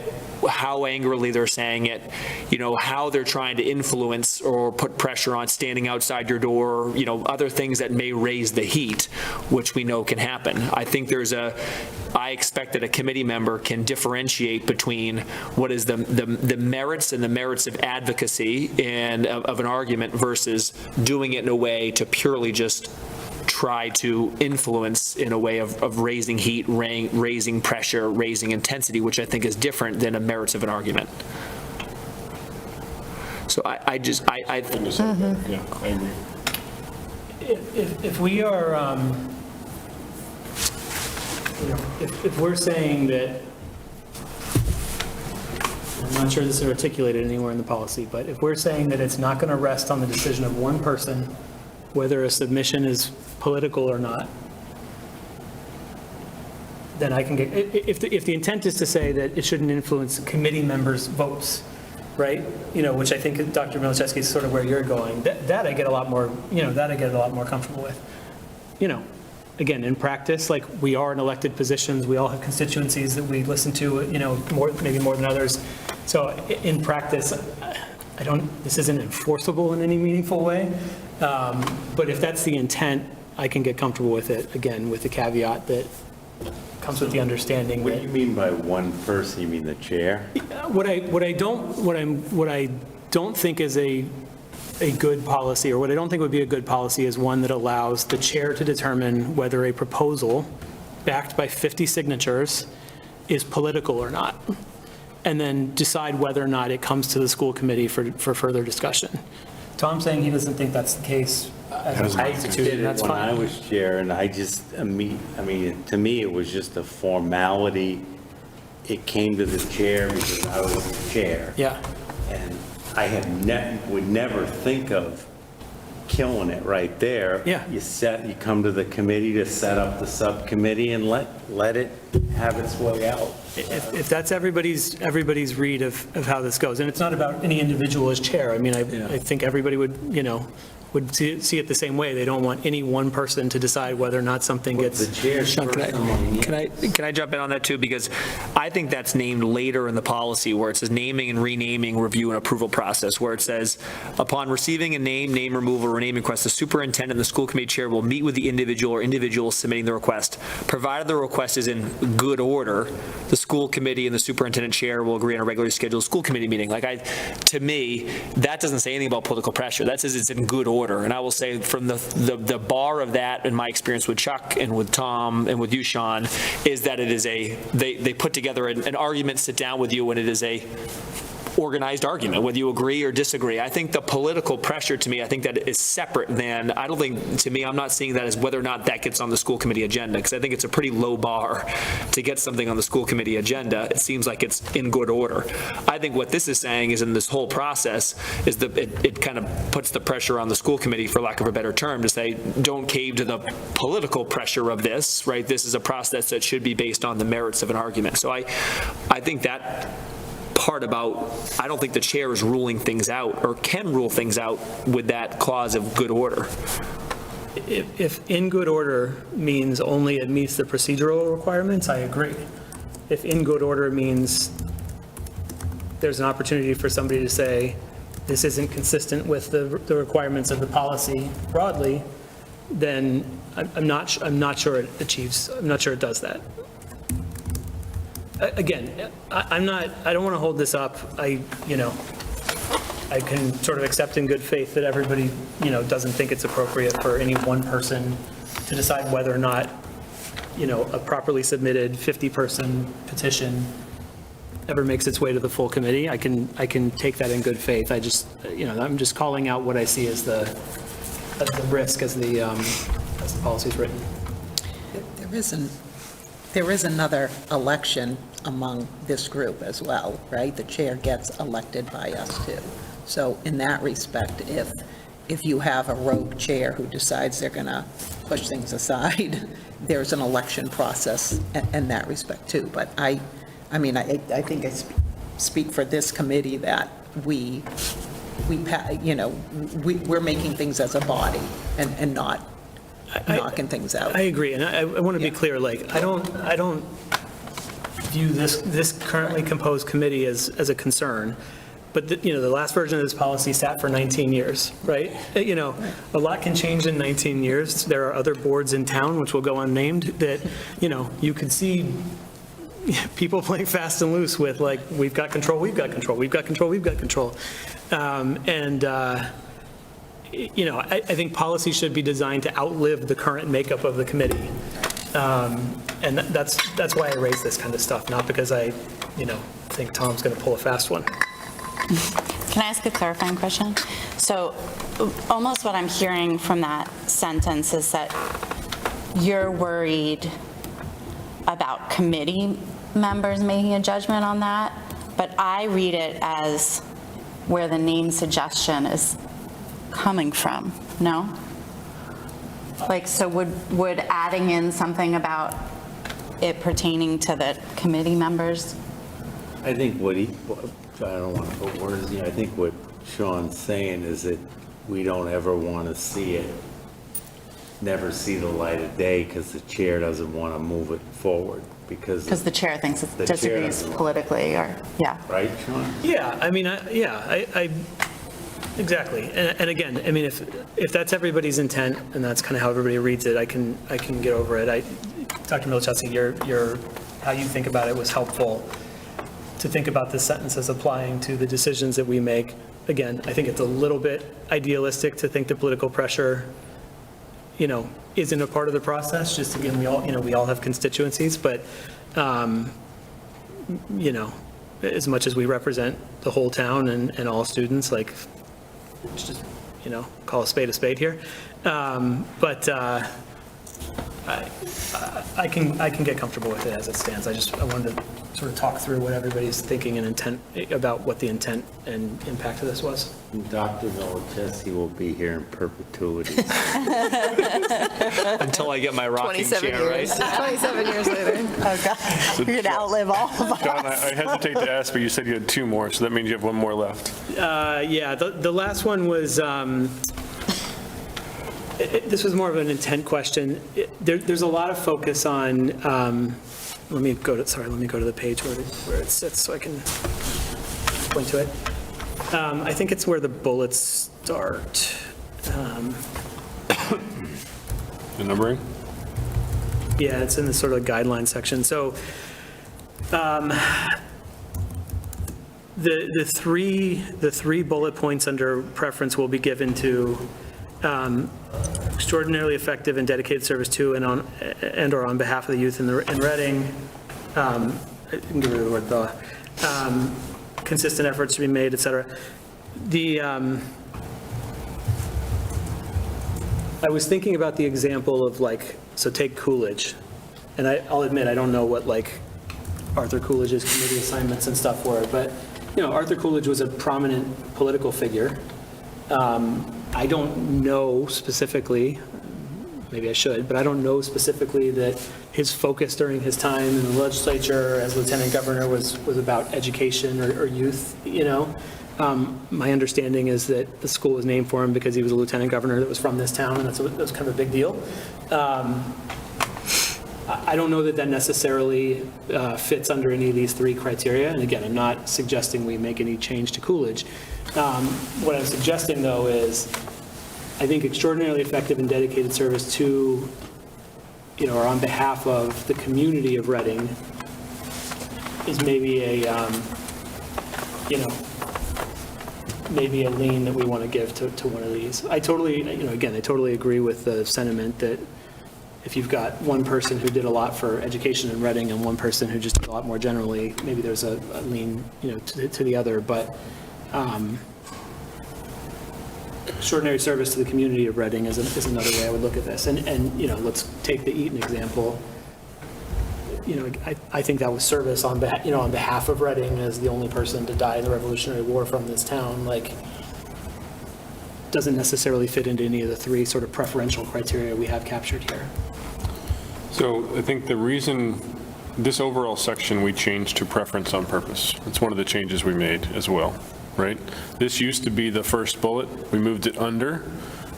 how angrily they're saying it, how they're trying to influence or put pressure on standing outside your door, other things that may raise the heat, which we know can happen. I think I expect that a committee member can differentiate between what is the merits and the merits of advocacy and of an argument versus doing it in a way to purely just try to influence in a way of raising heat, raising pressure, raising intensity, which I think is different than the merits of an argument. So I Yeah, I agree. If we are, you know, if we're saying that, I'm not sure this is articulated anywhere in the policy, but if we're saying that it's not going to rest on the decision of one person, whether a submission is political or not, then I can get, if the intent is to say that it shouldn't influence committee members' votes, right? You know, which I think Dr. Milichewski is sort of where you're going. That I get a lot more, you know, that I get a lot more comfortable with. You know, again, in practice, like we are in elected positions, we all have constituencies that we listen to, you know, maybe more than others. So in practice, this isn't enforceable in any meaningful way. But if that's the intent, I can get comfortable with it, again, with the caveat that comes with the understanding What that. do you mean by one person? You mean the chair? What I don't think is a good policy, or what I don't think would be a good policy, is one that allows the chair to determine whether a proposal backed by 50 signatures is political or not, and then decide whether or not it comes to the school committee for further discussion. Tom's saying he doesn't think that's the case as a constitution, and that's When I fine. was chair, and I just, I mean, to me, it was just a formality. It came to the chair because I was the chair. Yeah. And I would never think of killing it right there. Yeah. You come to the committee to set up the subcommittee and let it have its way out. If that's everybody's read of how this goes, and it's not about any individual as chair, I mean, I think everybody would, you know, would see it the same way. They don't want any one person to decide whether or not something gets. The chair's Sean, first among can I jump in on that too? Because I think that's named later in the policy where it says naming and renaming review and approval process, where it says upon receiving a name removal, or renaming request, the superintendent and the school committee chair will meet with the individual or individuals submitting the request. Provided the request is in good order, the school committee and the superintendent chair will agree on a regularly scheduled school committee meeting. To me, that doesn't say anything about political pressure. That says it's in good order. And I will say from the bar of that, in my experience with Chuck and with Tom and with you, Sean, is that it is they put together an argument, sit down with you, and it is a organized argument, whether you agree or disagree. I think the political pressure, to me, I think that is separate than, I don't think, to me, I'm not seeing that as whether or not that gets on the school committee agenda, because I think it's a pretty low bar to get something on the school committee agenda. It seems like it's in good order. I think what this is saying is in this whole process is that it kind of puts the pressure on the school committee, for lack of a better term, to say, don't cave to the political pressure of this, right? This is a process that should be based on the merits of an argument. So I think that part about, I don't think the chair is ruling things out or can rule things out with that clause of good order. If in good order means only it meets the procedural requirements, I agree. If in good order means there's an opportunity for somebody to say, this isn't consistent with the requirements of the policy broadly, then I'm not sure it does that. Again, I don't want to hold this up. I can sort of accept in good faith that everybody, doesn't think it's appropriate for any one person to decide whether or not, a properly submitted 50-person petition ever makes its way to the full committee. I can take that in good faith. I just, I'm just calling out what I see as the risk as the policy is written. There is another election among this group as well, right? The chair gets elected by us too. So in that respect, if you have a rogue chair who decides they're going to push things aside, there's an election process in that respect too. But I think I speak for this committee that we're making things as a body and not knocking things out. I agree, and I want to be clear, I don't view this currently composed committee as a concern, but the last version of this policy sat for 19 years, right? A lot can change in 19 years. There are other boards in town, which will go unnamed, that, you could see people playing fast and loose with we've got control, we've got control, we've got control, we've got control. I think policy should be designed to outlive the current makeup of the committee. And that's why I raise this kind of stuff, not because I, think Tom's going to pull a fast one. Can I ask a clarifying question? So almost what I'm hearing from that sentence is that you're worried about committee members making a judgment on that, but I read it as where the name suggestion is coming from, no? Like, so would adding in something about it pertaining to the committee members? I think I don't want to put words in, I think what Sean's saying is that we don't ever want to see it, never see the light of day because the chair doesn't want to move it forward because The chair thinks it The chair disagrees doesn't want- politically, or, yeah. right, Sean? Yeah, I mean, exactly. And again, I mean, if that's everybody's intent and that's kind of how everybody reads it, I can get over it. Dr. Milchowski, your how you think about it was helpful to think about this sentence as applying to the decisions that we make. Again, I think it's a little bit idealistic to think that political pressure, isn't a part of the process. Just again, we all have constituencies, but as much as we represent the whole town and all students, like, just, call a spade here. But I can get comfortable with it as it stands. I wanted to sort of talk through what everybody's thinking and intent about what the intent and impact of this was. Dr. Milchowski will be here in perpetuity. Until I get my rocking 27 chair, right? years. 27 years later. Oh, God, you're gonna outlive all of us. John, I hesitate to ask, but you said you had 2 more, so that means you have 1 more left. Yeah, the last one was, this was more of an intent question. There's a lot of focus on, let me go to the page where it sits so I can point to it. I think it's where the bullets start. The numbering? Yeah, it's in the sort of guideline section. So the three bullet points under preference will be given to extraordinarily effective and dedicated service to and or on behalf of the youth in Reading. I can give you the word the. Consistent efforts to be made, et cetera. I was thinking about the example of so take Coolidge, and I'll admit I don't know what Arthur Coolidge's committee assignments and stuff were, but Arthur Coolidge was a prominent political figure. I don't know specifically, maybe I should, but I don't know specifically that his focus during his time in the legislature as lieutenant governor was about education or youth, My understanding is that the school was named for him because he was a lieutenant governor that was from this town, and that was kind of a big deal. I don't know that necessarily fits under any of these 3 criteria, and again, I'm not suggesting we make any change to Coolidge. What I'm suggesting, though, is I think extraordinarily effective and dedicated service to, or on behalf of the community of Reading is maybe maybe a lean that we want to give to one of these. I totally agree with the sentiment that if you've got one person who did a lot for education in Reading and one person who just did a lot more generally, maybe there's a lean, to the other, but extraordinary service to the community of Reading is another way I would look at this. And let's take the Eaton example. I think that was service on behalf of Reading as the only person to die in the Revolutionary War from this town. Doesn't necessarily fit into any of the 3 sort of preferential criteria we have captured here. So I think the reason this overall section we changed to preference on purpose. It's one of the changes we made as well, right? This used to be the first bullet. We moved it under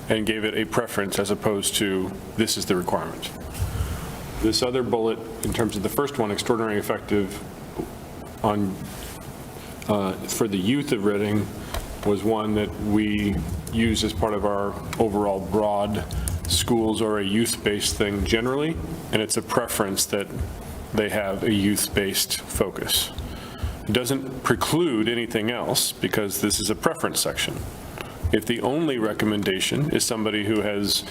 and gave it a preference as opposed to this is the requirement. This other bullet, in terms of the first one, extraordinarily effective for the youth of Reading, was one that we use as part of our overall broad schools or a youth-based thing generally, and it's a preference that they have a youth-based focus. It doesn't preclude anything else because this is a preference section. If the only recommendation is somebody who has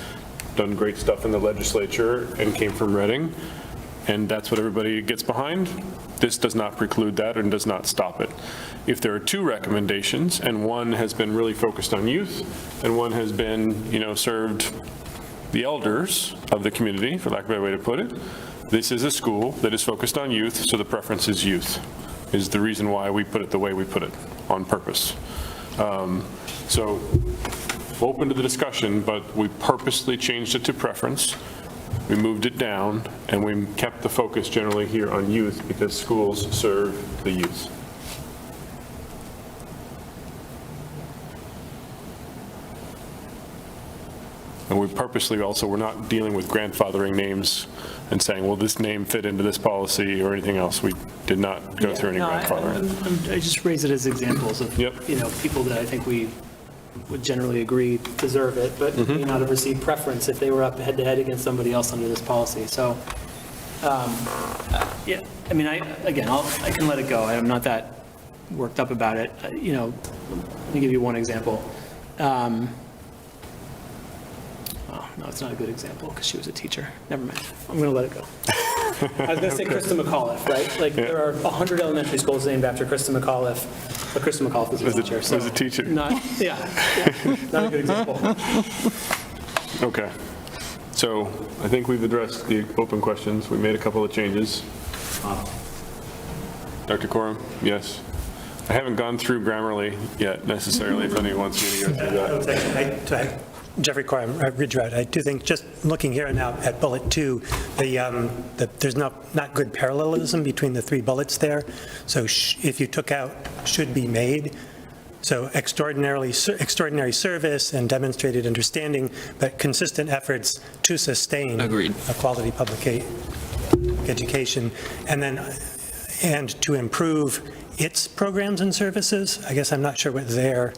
done great stuff in the legislature and came from Reading, and that's what everybody gets behind, this does not preclude that and does not stop it. If there are 2 recommendations and one has been really focused on youth and one has been, served the elders of the community, for lack of a better way to put it, this is a school that is focused on youth, so the preference is youth, is the reason why we put it the way we put it, on purpose. So open to the discussion, but we purposely changed it to preference. We moved it down, and we kept the focus generally here on youth because schools serve the youth. And we purposely also, we're not dealing with grandfathering names and saying, well, this name fit into this policy or anything else. We did not go through any grandfathering. I just raise it as examples of, people that I think we would generally agree deserve it, but may not have received preference if they were up head-to-head against somebody else under this policy. So, I mean, I can let it go. I'm not that worked up about it. Let me give you one example. No, it's not a good example because she was a teacher. Never mind. I'm going to let it go. I was going to say Krista McAuliffe, right? Like there are 100 elementary schools named after Krista McAuliffe, but Krista McAuliffe was a teacher. Was a teacher. Not a good example. Okay. So I think we've addressed the open questions. We made a couple of changes. Dr. Coram, yes. I haven't gone through Grammarly yet necessarily, if anyone wants me to go through that. Jeffrey Coram, Ridge Road. I do think, just looking here now at bullet 2, there's not good parallelism between the 3 bullets there. So if you took out "should be made," so extraordinary service and demonstrated understanding, but consistent efforts to sustain a quality public education, and to improve its programs and services. I guess I'm not sure what there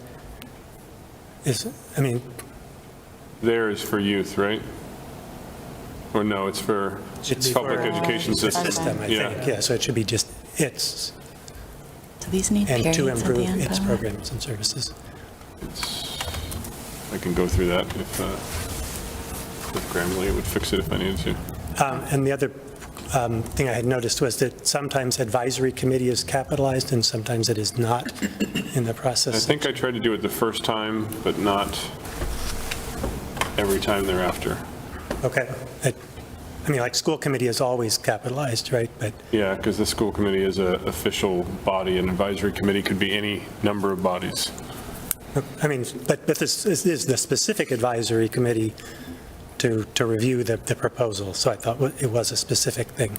is. I mean, there is for youth, right? Or no, it's for public education system. I think. Yeah, so it should be just its. Do these need and periods to at the improve end its of it? programs and services. I can go through that if Grammarly would fix it if I needed to. And the other thing I had noticed was that sometimes advisory committee is capitalized and sometimes it is not in the process. I think I tried to do it the first time, but not every time thereafter. Okay. I mean, like school committee is always capitalized, right? But yeah, because the school committee is an official body, and advisory committee could be any number of bodies. I mean, but this is the specific advisory committee to review the proposal. So I thought it was a specific thing.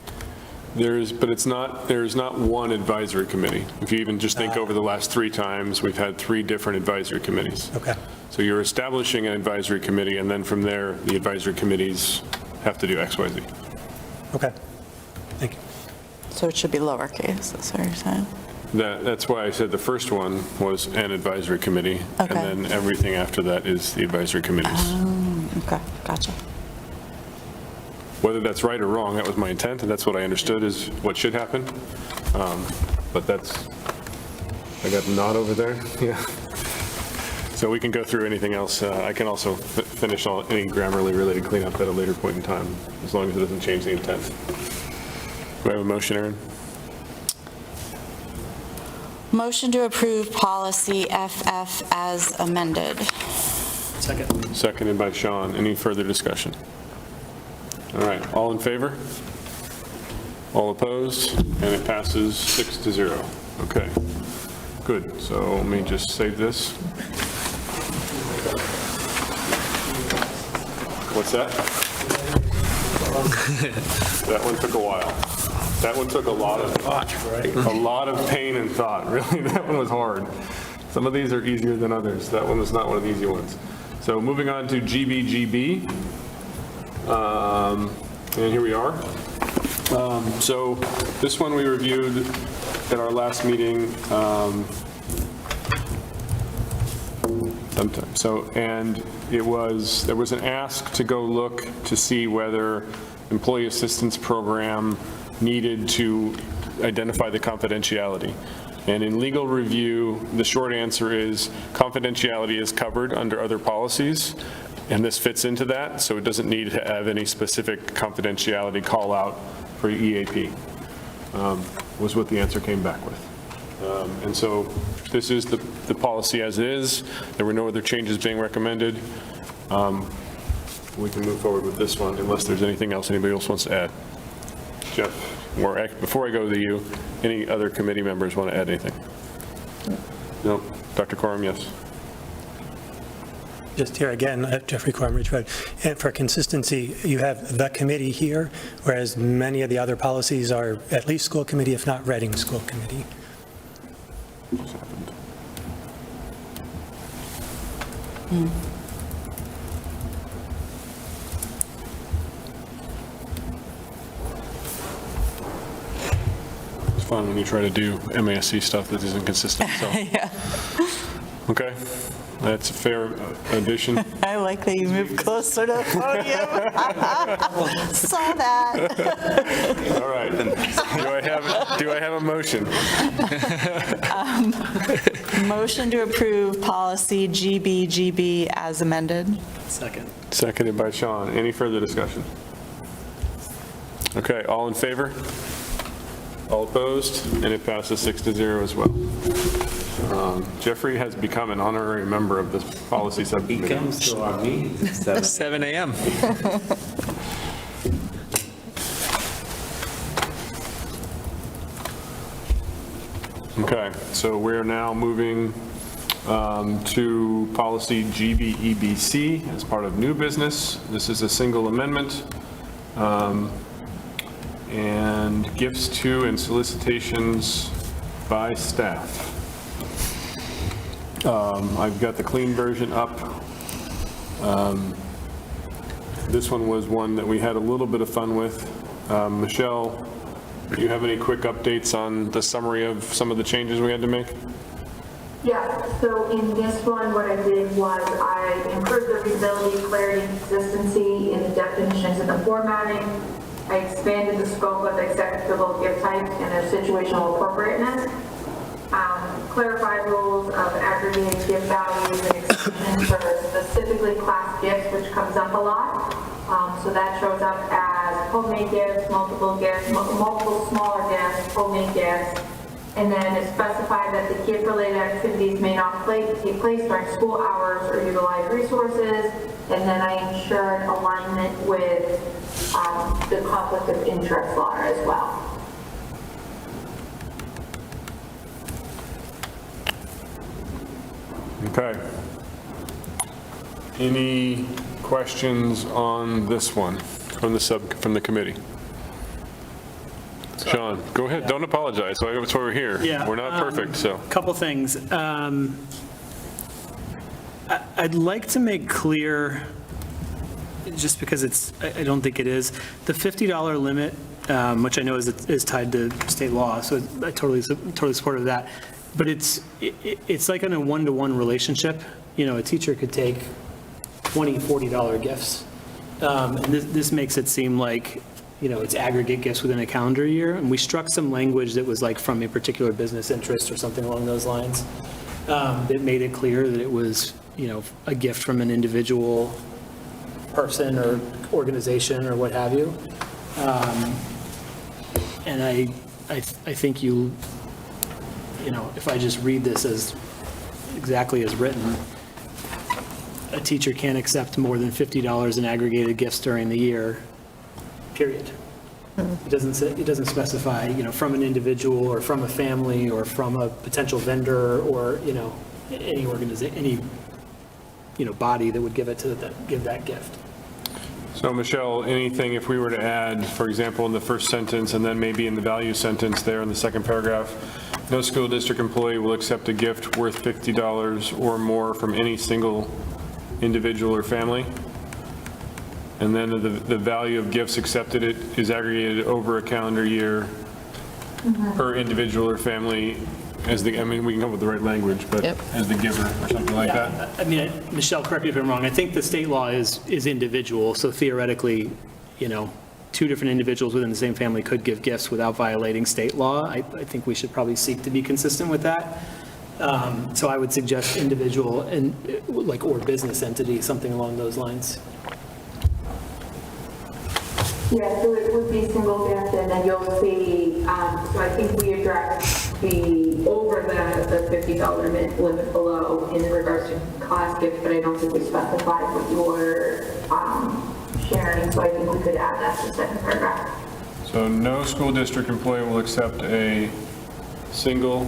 There's not one advisory committee. If you even just think over the last 3 times, we've had 3 different advisory committees. Okay. So you're establishing an advisory committee, and then from there, the advisory committees have to do X, Y, Z. Okay. Thank you. So it should be lowercase, that's what you're saying? That's why I said the first one was an advisory committee, Okay. and then everything after that is the advisory committees. Okay, gotcha. Whether that's right or wrong, that was my intent, and that's what I understood is what should happen. But I got a nod over there, yeah. So we can go through anything else. I can also finish any Grammarly-related cleanup at a later point in time, as long as it doesn't change the intent. Do I have a motion, Aaron? Motion to approve policy FF as amended. Second. Seconded by Sean. Any further discussion? All right, all in favor? All opposed? And it passes 6-0. Okay, good. So let me just save this. What's that? That one took a while. That one took a lot of pain and thought. Really, that one was hard. Some of these are easier than others. That one was not one of the easy ones. So moving on to GBGB. And here we are. So this one we reviewed at our last meeting. And there was an ask to go look to see whether employee assistance program needed to identify the confidentiality. And in legal review, the short answer is confidentiality is covered under other policies, and this fits into that, so it doesn't need to have any specific confidentiality call out for EAP, was what the answer came back with. And so this is the policy as is. There were no other changes being recommended. we can move forward with this one unless there's anything else anybody else wants to add. Jeff, or before I go to you, any other committee members want to add anything? No. Dr. Corum, yes. Just here again, Jeffrey Corum, Ridge Road. And for consistency, you have the committee here, whereas many of the other policies are at least school committee, if not Reading School Committee. What's happened? It's fun when you try to do MASC stuff that isn't consistent, so. Okay, that's a fair addition. I like that you moved closer to the podium. Saw that. All right, do I have a motion? Motion to approve policy GBGB as amended. Second. Seconded by Sean. Any further discussion? Okay, all in favor? All opposed? And it passes 6-0 as well. Jeffrey has become an honorary member of this policy He subcommittee. comes to our meetings at 7 a.m. Okay, so we're now moving to policy GBEBC as part of new business. This is a single amendment. And gifts to and solicitations by staff. I've got the clean version up. This one was one that we had a little bit of fun with. Michelle, do you have any quick updates on the summary of some of the changes we had to make? Yeah, so in this one, what I did was I improved the readability, clarity, and consistency in the definitions and the formatting. I expanded the scope of acceptable gift types and their situational appropriateness. Clarified rules of aggregated gift values and exceptions for specifically class gifts, which comes up a lot. So that shows up as homemade gifts, multiple smaller gifts, homemade gifts. And then it specified that the gift-related activities may not take place during school hours or utilize resources. And then I ensured alignment with the conflict of interest law as well. Okay. Any questions on this one from the committee? Sean, go ahead. Don't apologize. That's why we're here. Yeah, We're not perfect, so. Couple things. I'd like to make clear, just because I don't think it is, the $50 limit, which I know is tied to state law, so I totally supportive of that. But it's like in a one-to-one relationship. You know, a teacher could take $20, $40 gifts. And this makes it seem like, you know, it's aggregate gifts within a calendar year. And we struck some language that was like from a particular business interest or something along those lines. That made it clear that it was, you know, a gift from an individual person or organization or what have you. And I think you know, if I just read this as exactly as written, a teacher can't accept more than $50 in aggregated gifts during the year, period. It doesn't specify, you know, from an individual or from a family or from a potential vendor or, you know, any organization, any, you know, body that would give that gift. So Michelle, anything if we were to add, for example, in the first sentence and then maybe in the value sentence there in the second paragraph, no school district employee will accept a gift worth $50 or more from any single individual or family. And then the value of gifts accepted is aggregated over a calendar year per individual or family as the, I mean, we can come up with the right language, but as the giver or something like that. I mean, Michelle, correct me if I'm wrong. I think the state law is individual. So theoretically, you know, two different individuals within the same family could give gifts without violating state law. I think we should probably seek to be consistent with that. So I would suggest individual and like, or business entity, something along those lines. Yeah, so it would be single gift, and then you'll see, so I think we addressed be over the $50 limit below in regards to class gifts, but I don't think we specified what you're sharing, so I think we could add that to the second paragraph. So no school district employee will accept a single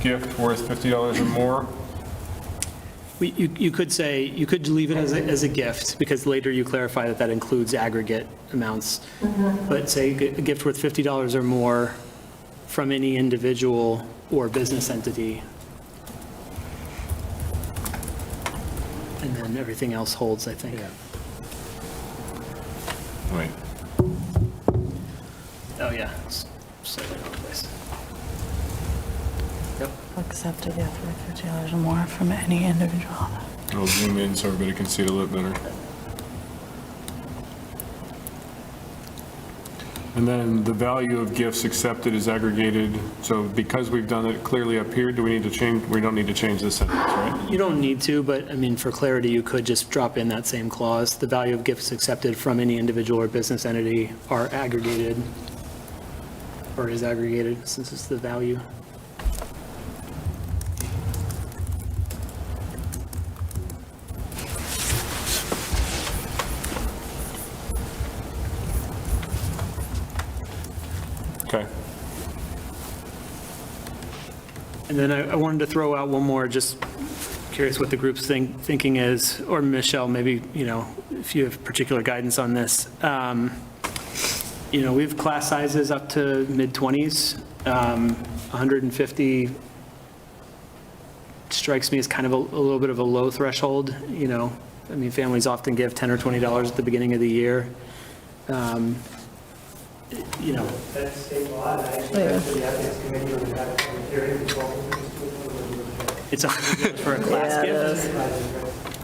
gift worth $50 or more. You could say, you could leave it as a gift, because later you clarify that that includes aggregate amounts. But say a gift worth $50 or more from any individual or business entity. And then everything else holds, I think. Wait. Oh, yeah. It's slightly wrong place. Yep. Accept a gift worth $50 or more from any individual. I'll zoom in so everybody can see it a little better. And then the value of gifts accepted is aggregated. So because we've done it clearly up here, do we need to change? We don't need to change this sentence, right? You don't need to, but I mean, for clarity, you could just drop in that same clause. The value of gifts accepted from any individual or business entity are aggregated, or is aggregated, since it's the value. Okay. And then I wanted to throw out one more, just curious what the group's thinking is, or Michelle, maybe, if you have particular guidance on this. We have class sizes up to mid-20s. 150 strikes me as kind of a little bit of a low threshold. Families often give $10 or $20 at the beginning of the year. That's state law, and I actually went to the ethics committee when we had a public hearing. It's $100 for a class gift?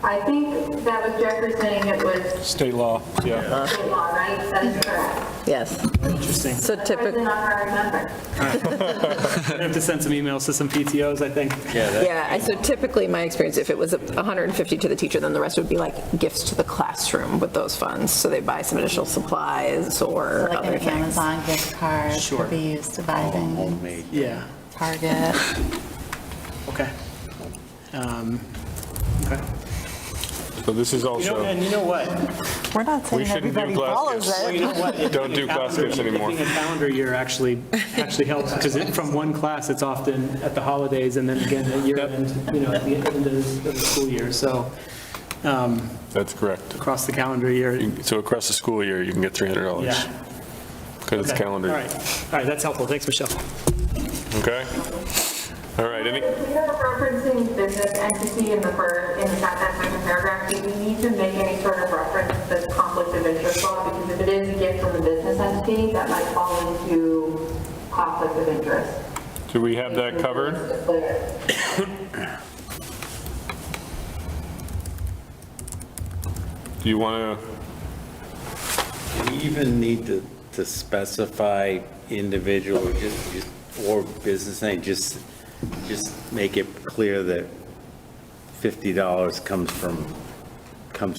I think that was Jeffrey saying it was State law, yeah. state law, right? That is correct. Yes. Interesting. So typically, Not how I remember. I have to send some emails to some PTOs, I think. yeah, so typically my experience, if it was 150 to the teacher, then the rest would be like gifts to the classroom with those funds. So they buy some additional supplies or Like other an things. Amazon gift card Sure. could be used to buy things. Homemade. Yeah, Target. okay. Okay. So this is also, And you know what? We're not we saying shouldn't do everybody class follows gifts. it. You know what? Don't do class gifts anymore. Picking a calendar year actually helps, because from one class, it's often at the holidays, and then again at year end, at the end of the school year. So That's correct. across the calendar year, So across the school year, you can get $300. yeah. Because it's Okay. calendar. All right, that's helpful. Thanks, Michelle. Okay? All right, We have a referencing business entity in the second paragraph. Do we need to make any sort of reference to the conflict of interest law? Because if it is a gift from a business entity, that might fall into conflict of interest. do we have that covered? Do you want to? Do you even need to specify individual or business name? Just make it clear that $50 comes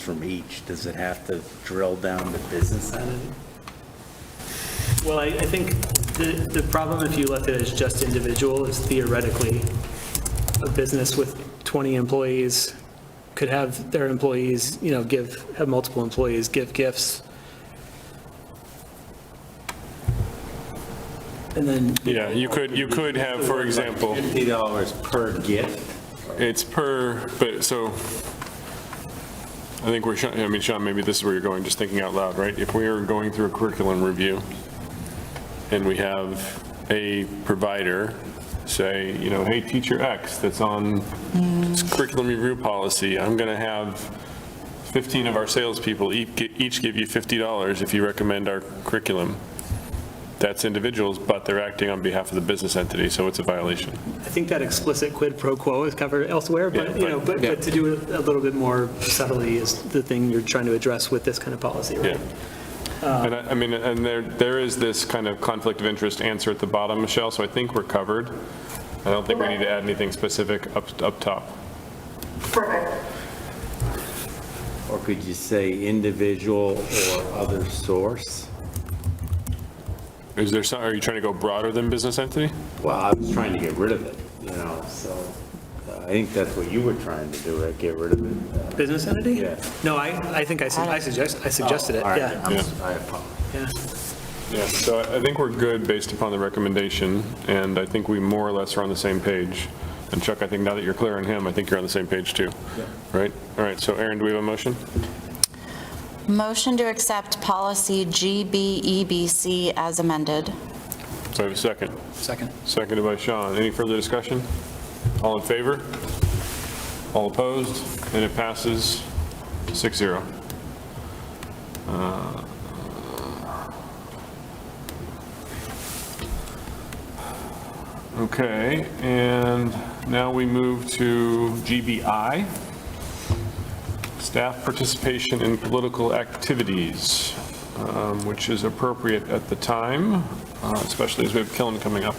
from each. Does it have to drill down to business entity? Well, I think the problem if you left it as just individual is theoretically a business with 20 employees could have their employees, have multiple employees give gifts. And then. Yeah, you could have, for example, $50 per gift? it's per, but so, I think Sean, maybe this is where you're going, just thinking out loud, right? If we are going through a curriculum review and we have a provider say, hey, teacher X that's on this curriculum review policy, I'm going to have 15 of our salespeople each give you $50 if you recommend our curriculum. That's individuals, but they're acting on behalf of the business entity, so it's a violation. I think that explicit quid pro quo is covered elsewhere, but, Yeah, but to do it a little bit more subtly is the thing you're trying to address with this kind of policy, right? Yeah. And there is this kind of conflict of interest answer at the bottom, Michelle, so I think we're covered. I don't think we need to add anything specific up top. Perfect. Or could you say individual or other source? Is there some, are you trying to go broader than business entity? Well, I was trying to get rid of it, so I think that's what you were trying to do, right? Get rid of it. Business entity? Yeah. No, I think I suggested it, All right, yeah. I apologize. Yeah, so I think we're good based upon the recommendation, and I think we more or less are on the same page. And Chuck, I think now that you're clear on him, I think you're on the same page too, right? All right, so Aaron, do we have a motion? Motion to accept policy GBEBC as amended. So I have a second. Second. Seconded by Sean. Any further discussion? All in favor? All opposed? And it passes 6-0. Okay, and now we move to GBI, staff participation in political activities, which is appropriate at the time, especially as we have Killen coming up.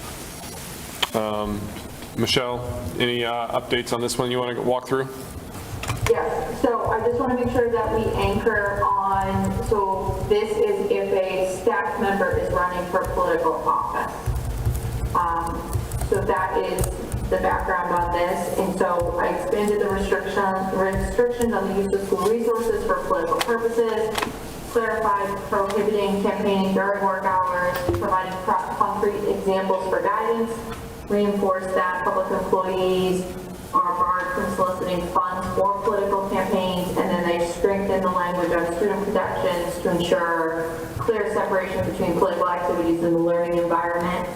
Michelle, any updates on this one you want to walk through? Yes, so I just want to make sure that we anchor on, so this is if a staff member is running for political office. So that is the background on this, and so I expanded the restrictions on the use of school resources for political purposes, clarified prohibiting campaigning during work hours, providing concrete examples for guidance, reinforced that public employees are barred from soliciting funds for political campaigns, and then they strengthened the language on student protections to ensure clear separation between political activities and the learning environment.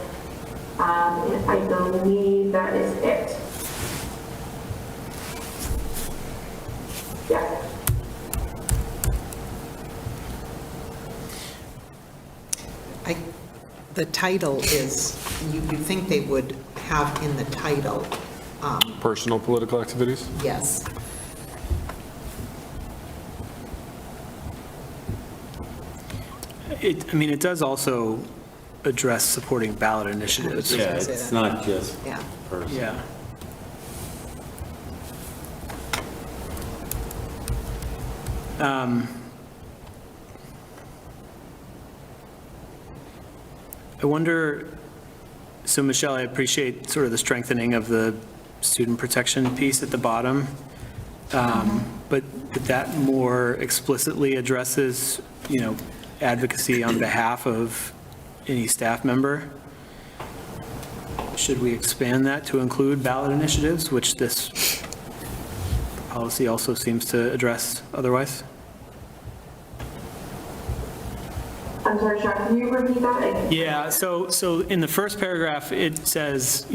I believe that is it. Yeah. The title is, you think they would have in the title, Personal political activities? yes. It does also address supporting ballot initiatives. Yeah, it's not just Yeah. personal. Yeah. I wonder, so Michelle, I appreciate sort of the strengthening of the student protection piece at the bottom, but that more explicitly addresses, advocacy on behalf of any staff member. Should we expand that to include ballot initiatives, which this policy also seems to address otherwise? I'm sorry, Chuck, can you repeat that? Yeah, so in the first paragraph, it says,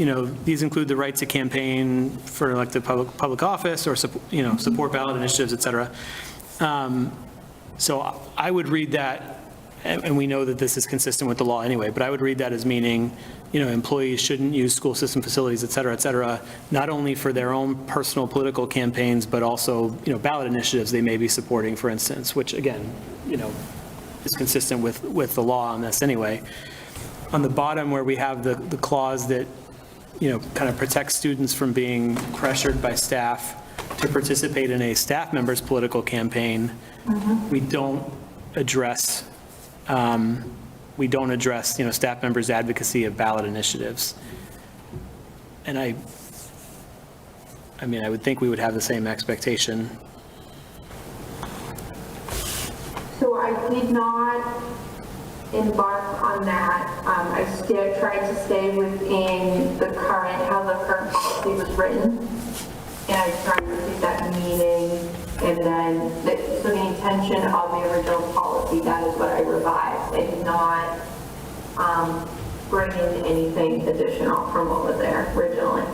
these include the right to campaign for elected public office or, support ballot initiatives, et cetera. So I would read that, and we know that this is consistent with the law anyway, but I would read that as meaning, employees shouldn't use school system facilities, et cetera, not only for their own personal political campaigns, but also, ballot initiatives they may be supporting, for instance, which again, is consistent with the law on this anyway. On the bottom where we have the clause that, kind of protects students from being pressured by staff to participate in a staff member's political campaign, we don't address, staff members' advocacy of ballot initiatives. And I would think we would have the same expectation. So I did not embark on that. I still tried to stay within how the current policy was written. And I tried to repeat that meaning, and then, so the intention of the original policy, that is what I revised. I did not bring in anything additional from what was there originally.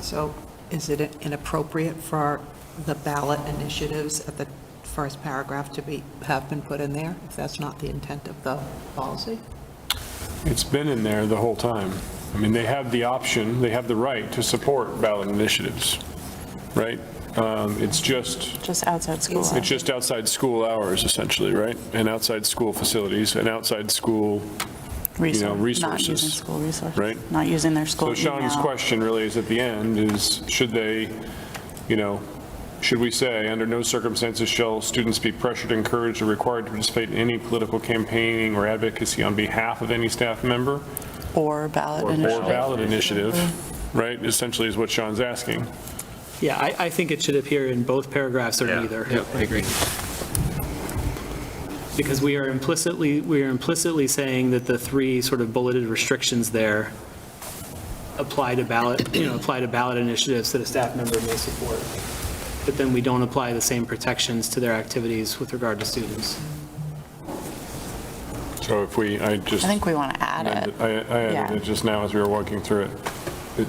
So is it inappropriate for the ballot initiatives at the first paragraph to have been put in there, if that's not the intent of the policy? It's been in there the whole time. They have the option, they have the right to support ballot initiatives, right? It's just outside school hours. It's just outside school hours, essentially, right? And outside school facilities and outside school, resources. Not using school resources. Right? Not using their school So Sean's email. question really is at the end is, should they, should we say, under no circumstances shall students be pressured, encouraged, or required to participate in any political campaigning or advocacy on behalf of any staff member? Or ballot Or initiative. ballot initiative, right? Essentially is what Sean's asking. Yeah, I think it should appear in both paragraphs or neither. Yep, I agree. Because we are implicitly saying that the three sort of bulleted restrictions there apply to ballot initiatives that a staff member may support. But then we don't apply the same protections to their activities with regard to students. So if I think we want to add it. I added it just now as we were walking through it.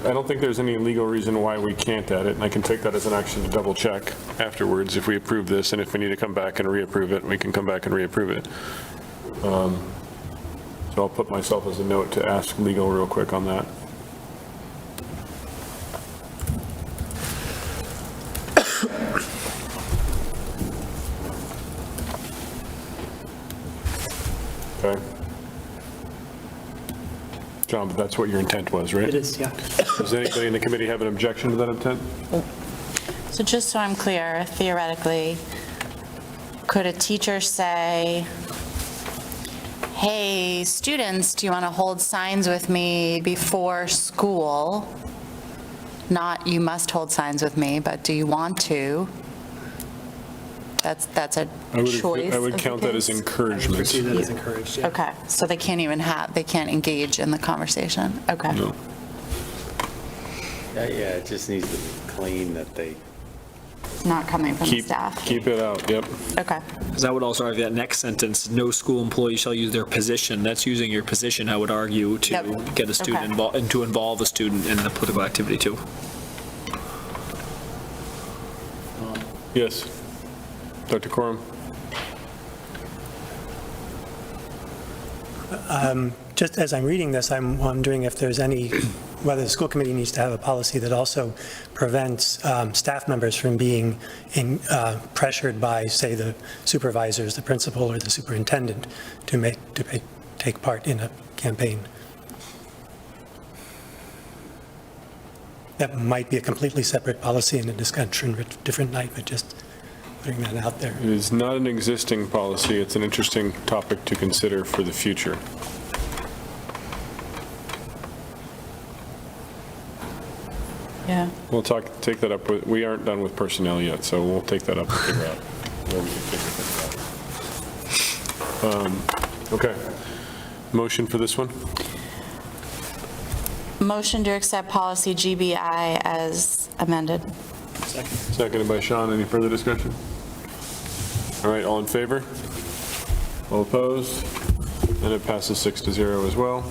I don't think there's any legal reason why we can't add it, and I can take that as an action to double check afterwards if we approve this, and if we need to come back and reapprove it, we can come back and reapprove it. So I'll put myself as a note to ask legal real quick on that. Okay. John, but that's what your intent was, right? It is, yeah. Does anybody in the committee have an objection to that intent? So just so I'm clear, theoretically, could a teacher say, hey, students, do you want to hold signs with me before school? Not, you must hold signs with me, but do you want to? That's a choice. I would of the count that as kids? encouragement. I see that as encouraged, yeah. Okay, so they can't even they can't engage in the conversation? Okay. No. Yeah, it just needs to be clean that they, Not coming from the staff? Keep it out, yep. Okay. Because I would also argue that next sentence, no school employee shall use their position. That's using your position, I would argue, to Yep. get a student Okay. involved, and to involve a student in the political activity too. Yes. Dr. Corum? Just as I'm reading this, I'm wondering if there's whether the school committee needs to have a policy that also prevents staff members from being pressured by, say, the supervisors, the principal, or the superintendent to take part in a campaign. That might be a completely separate policy and a discussion for a different night, but just putting that out there. It is not an existing policy. It's an interesting topic to consider for the future. Yeah. We'll take that up with, we aren't done with personnel yet, so we'll take that up and figure out where we can figure things out. Okay. Motion for this one? Motion to accept policy GBI as amended. Seconded by Sean. Any further discussion? All right, all in favor? All opposed? And it passes 6-0 as well.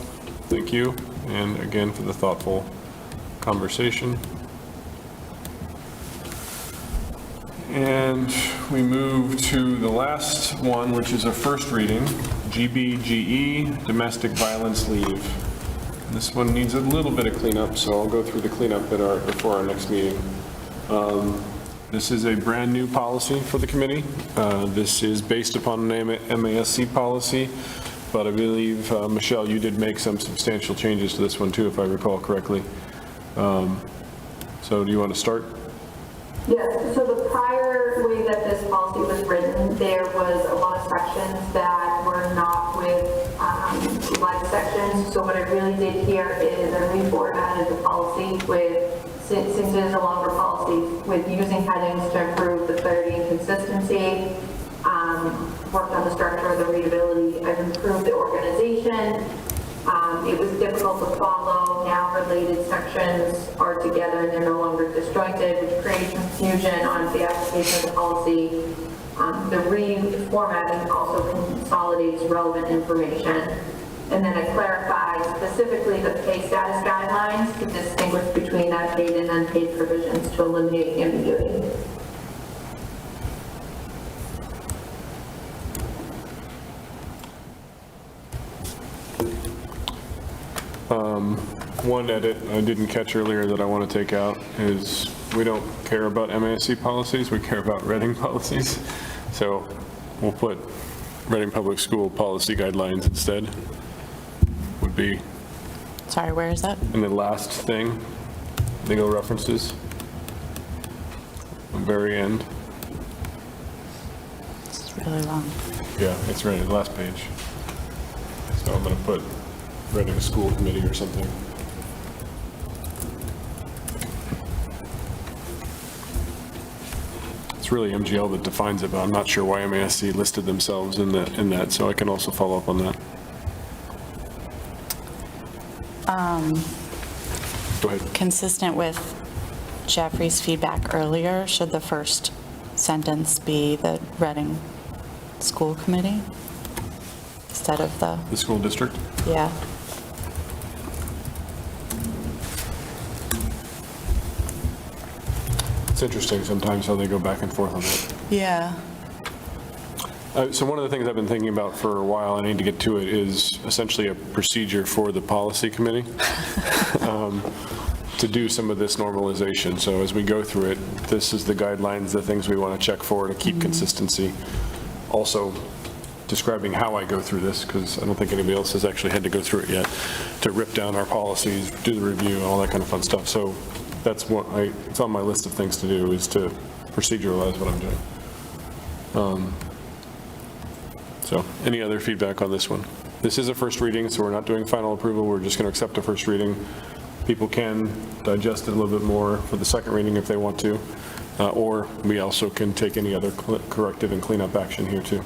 Thank you. And again, for the thoughtful conversation. And we move to the last one, which is a first reading, GBGE, domestic violence leave. This one needs a little bit of cleanup, so I'll go through the cleanup before our next meeting. This is a brand-new policy for the committee. This is based upon an MASC policy, but I believe, Michelle, you did make some substantial changes to this one too, if I recall correctly. So do you want to start? Yes, so the prior way that this policy was written, there was a lot of sections that were not with like sections. So what I really did here is I reformatted the policy since it is a longer policy, with using headings to improve the clarity and consistency, worked on the structure of the readability. I've improved the organization. It was difficult to follow. Now related sections are together and they're no longer disjointed, which creates confusion on the application of the policy. The reformatting also consolidates relevant information. And then I clarify specifically the pay status guidelines to distinguish between that paid and unpaid provisions to eliminate ambiguity. One edit I didn't catch earlier that I want to take out is we don't care about MASC policies, we care about Reading policies. So we'll put Reading Public School policy guidelines instead. Would be Sorry, where is that? in the last thing, legal references. very end. It's really long. Yeah, it's right at the last page. So I'm going to put Reading School Committee or something. It's really MGL that defines it, but I'm not sure why MASC listed themselves in that, so I can also follow up on that. Go ahead. Consistent with Jeffrey's feedback earlier, should the first sentence be the Reading School Committee instead of the, The school district? yeah? It's interesting sometimes how they go back and forth on that. Yeah. So one of the things I've been thinking about for a while, I need to get to it, is essentially a procedure for the policy committee to do some of this normalization. So as we go through it, this is the guidelines, the things we want to check for to keep consistency. Also describing how I go through this, because I don't think anybody else has actually had to go through it yet, to rip down our policies, do the review, all that kind of fun stuff. So that's what it's on my list of things to do, is to proceduralize what I'm doing. So any other feedback on this one? This is a first reading, so we're not doing final approval. We're just going to accept a first reading. People can digest it a little bit more for the second reading if they want to, or we also can take any other corrective and cleanup action here too.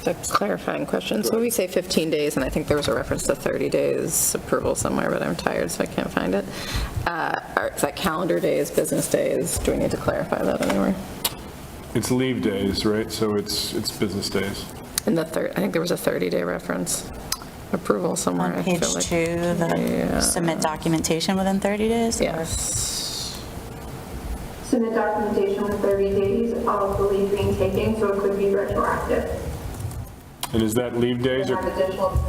A clarifying question. So we say 15 days, and I think there was a reference to 30 days approval somewhere, but I'm tired, so I can't find it. Is that calendar days, business days? Do we need to clarify that anywhere? It's leave days, right? So it's business days. In the third, I think there was a 30-day reference approval somewhere. On page 2, the submit documentation within 30 days? Yes. Submit documentation with 30 days of the leave being taken, so it could be retroactive. And is that leave days, or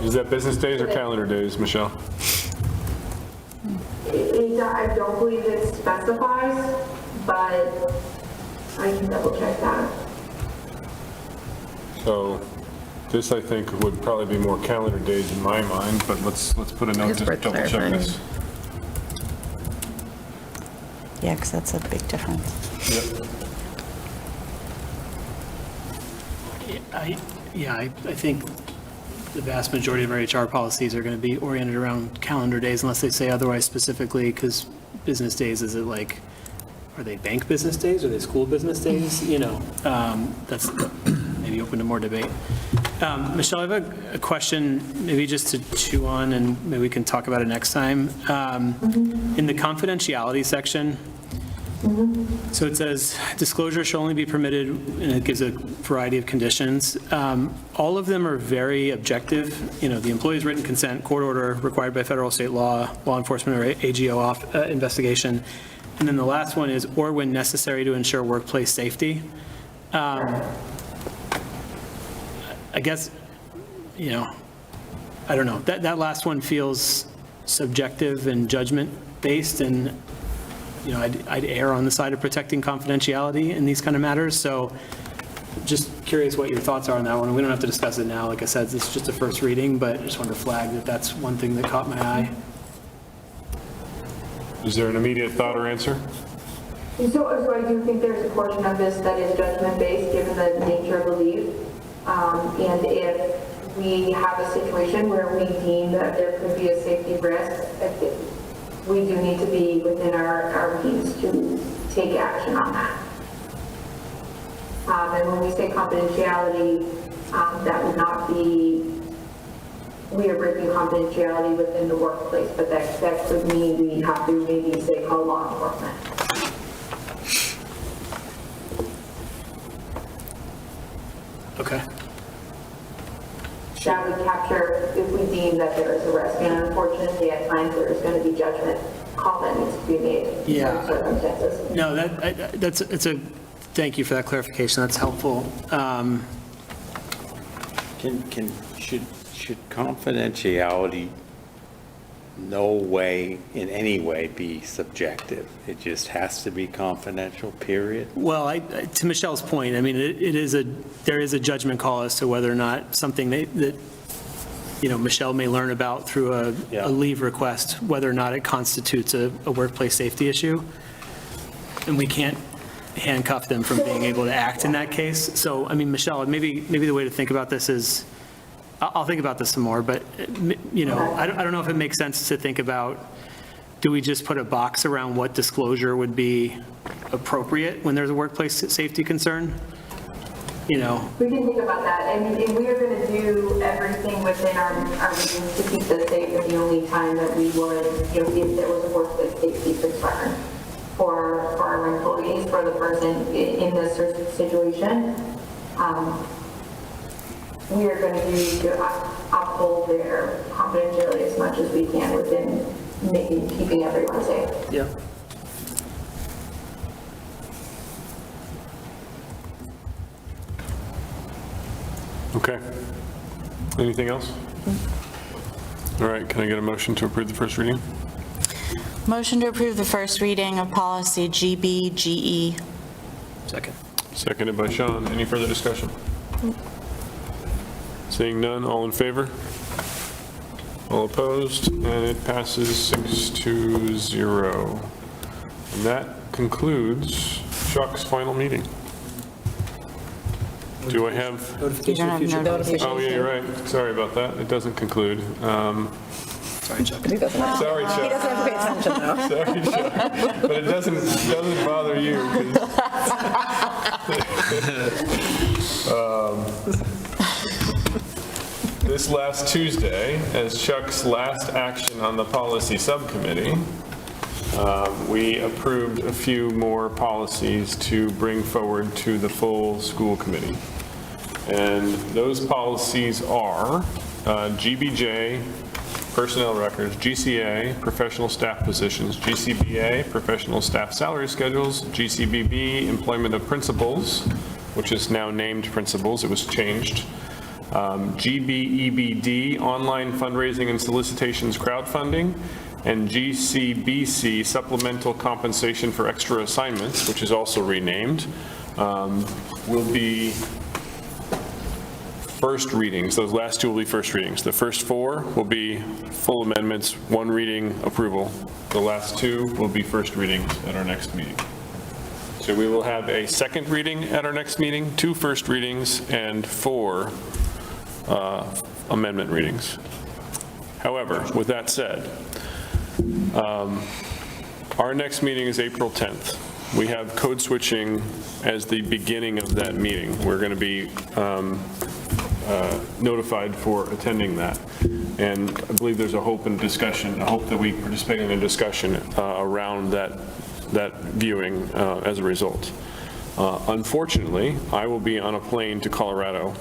is that business days or calendar days, Michelle? I don't believe it specifies, but I can double check that. So this, I think, would probably be more calendar days in my mind, but let's put a note to double check this. Yeah, because that's a big difference. I think the vast majority of our HR policies are going to be oriented around calendar days unless they say otherwise specifically, because business days, is it like, are they bank business days? Are they school business days? You know, that's maybe open to more debate. Michelle, I have a question, maybe just to chew on, and maybe we can talk about it next time. In the confidentiality section, so it says disclosure shall only be permitted, and it gives a variety of conditions. All of them are very objective. You know, the employee's written consent, court order required by federal, state law, law enforcement, or AGO investigation. And then the last one is, or when necessary to ensure workplace safety. I guess, you know, I don't know. That last one feels subjective and judgment-based, and you know, I'd err on the side of protecting confidentiality in these kind of matters. So just curious what your thoughts are on that one. We don't have to discuss it now. Like I said, this is just a first reading, but I just wanted to flag that that's one thing that caught my eye. Is there an immediate thought or answer? So I do think there's a portion of this that is judgment-based, given the nature of the leave. And if we have a situation where we deem that there could be a safety risk, we do need to be within our means to take action on that. And when we say confidentiality, that would not be, we are breaking confidentiality within the workplace, but that could mean we have to maybe say call law enforcement. Okay. That would capture if we deem that there is a risk, and unfortunately at times there is going to be judgment call that needs to be made in certain circumstances. No, thank you for that clarification. That's helpful. Should confidentiality no way, in any way, be subjective? It just has to be confidential, period? Well, to Michelle's point, I mean, there is a judgment call as to whether or not something that you know, Michelle may learn about through a leave request, whether or not it constitutes a workplace safety issue. And we can't handcuff them from being able to act in that case. So, I mean, Michelle, maybe the way to think about this is, I'll think about this some more, but, you know, I don't know if it makes sense to think about, do we just put a box around what disclosure would be appropriate when there's a workplace safety concern? You know? We can think about that, and we are going to do everything within our means to keep this safe, and the only time that we would, you know, if there was a workplace safety concern for our employees, for the person in this situation, we are going to do to uphold their confidentiality as much as we can within keeping everyone safe. Yeah. Okay. Anything else? All right, can I get a motion to approve the first reading? Motion to approve the first reading of policy GBGE. Second. Seconded by Sean. Any further discussion? Seeing none, all in favor? All opposed? And it passes 6-0. And that concludes Chuck's final meeting. Do I have? Notification of future policy. Oh, yeah, you're right. Sorry about that. It doesn't conclude. Sorry, Chuck. He doesn't have Sorry, Chuck. He doesn't have to pay attention, though. Sorry, Chuck. But it doesn't bother you. 'Cause, this last Tuesday, as Chuck's last action on the policy subcommittee, we approved a few more policies to bring forward to the full school committee. And those policies are GBJ, personnel records, GCA, professional staff positions, GCBA, professional staff salary schedules, GCBB, employment of principals, which is now named principals, it was changed, GBEBD, online fundraising and solicitations crowdfunding, and GCBC, supplemental compensation for extra assignments, which is also renamed, will be first readings. Those last two will be first readings. The first four will be full amendments, one reading approval. The last two will be first readings at our next meeting. So we will have a second reading at our next meeting, 2 first readings, and 4 amendment readings. However, with that said, our next meeting is April 10th. We have code switching as the beginning of that meeting. We're going to be notified for attending that. And I believe there's a hope and discussion, I hope that we participate in a discussion around that viewing as a result. Unfortunately, I will be on a plane to Colorado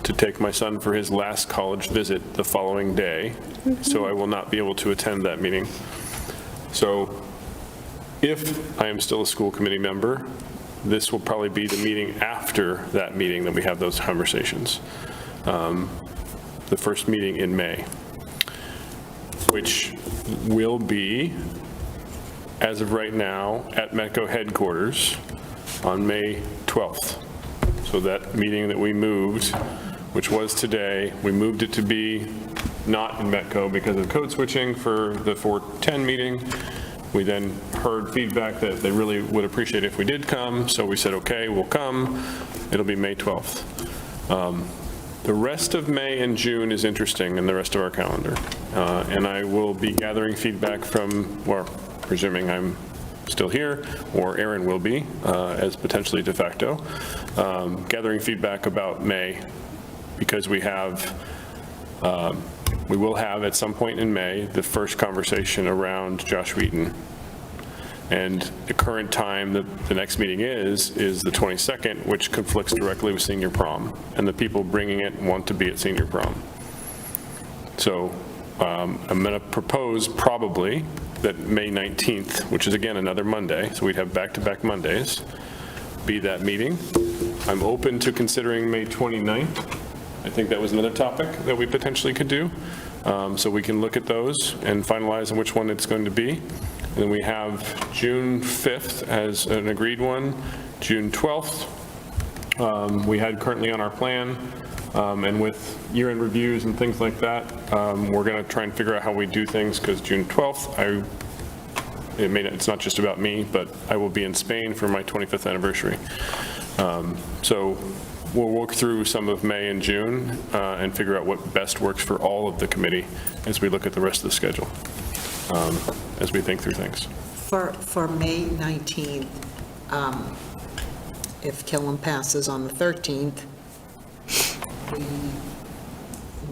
to take my son for his last college visit the following day, so I will not be able to attend that meeting. So if I am still a school committee member, this will probably be the meeting after that meeting that we have those conversations. The first meeting in May, which will be, as of right now, at METCO headquarters on May 12th. So that meeting that we moved, which was today, we moved it to be not in METCO because of code switching for the 410 meeting. We then heard feedback that they really would appreciate if we did come, so we said, okay, we'll come. It'll be May 12th. The rest of May and June is interesting in the rest of our calendar. And I will be gathering feedback from, well, presuming I'm still here, or Aaron will be, as potentially de facto, gathering feedback about May, because we will have at some point in May the first conversation around Josh Wheaton. And the current time that the next meeting is the 22nd, which conflicts directly with senior prom. And the people bringing it want to be at senior prom. So I'm going to propose probably that May 19th, which is again another Monday, so we'd have back-to-back Mondays, be that meeting. I'm open to considering May 29th. I think that was another topic that we potentially could do. So we can look at those and finalize on which one it's going to be. And then we have June 5th as an agreed one, June 12th. We had currently on our plan, and with year-end reviews and things like that, we're going to try and figure out how we do things, because June 12th, I It's not just about me, but I will be in Spain for my 25th anniversary. So we'll work through some of May and June and figure out what best works for all of the committee as we look at the rest of the schedule, as we think through things. For May 19th, if Killam passes on the 13th, we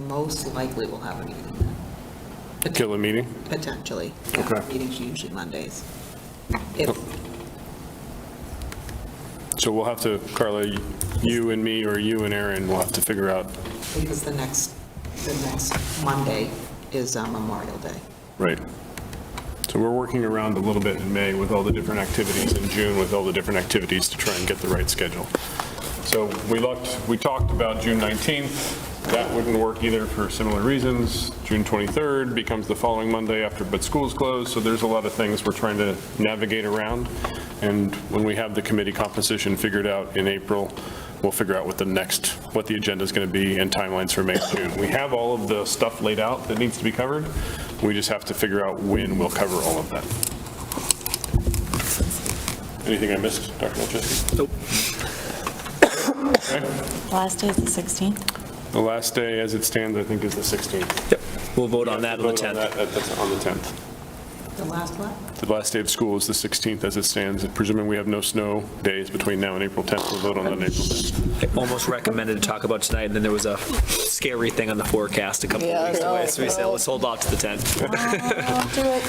most likely will have a meeting, Kill a meeting? potentially. Okay. Meetings are usually Mondays. So we'll have to, Carla, you and me, or you and Aaron will have to figure out. Because the next Monday is Memorial Day. Right. So we're working around a little bit in May with all the different activities, in June with all the different activities to try and get the right schedule. So we talked about June 19th. That wouldn't work either for similar reasons. June 23rd becomes the following Monday but school's closed. So there's a lot of things we're trying to navigate around. And when we have the committee composition figured out in April, we'll figure out what the agenda is going to be and timelines for May and June. We have all of the stuff laid out that needs to be covered. We just have to figure out when we'll cover all of that. Anything I missed, Dr. Olszewski? Nope. Okay. Last day is the 16th. The last day, as it stands, I think is the 16th. Yep, we'll vote on that on the 10th. That's on the 10th. The last what? The last day of school is the 16th as it stands. Presuming we have no snow days between now and April 10th, we'll vote on that on April 10th. I almost recommended to talk about tonight, and then there was a scary thing on the forecast a couple of weeks away, so we said, let's hold off to the 10th. I'll do it.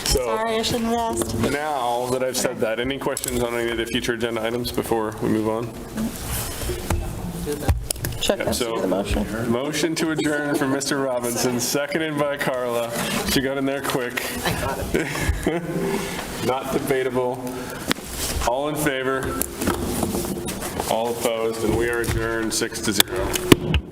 Sorry, I shouldn't have asked. Now that I've said that, any questions on any of the future agenda items before we move on? Chuck has to do the motion. Motion to adjourn from Mr. Robinson, seconded by Carla. She got in there quick. I got it. Not debatable. All in favor? All opposed? And we are adjourned 6-0.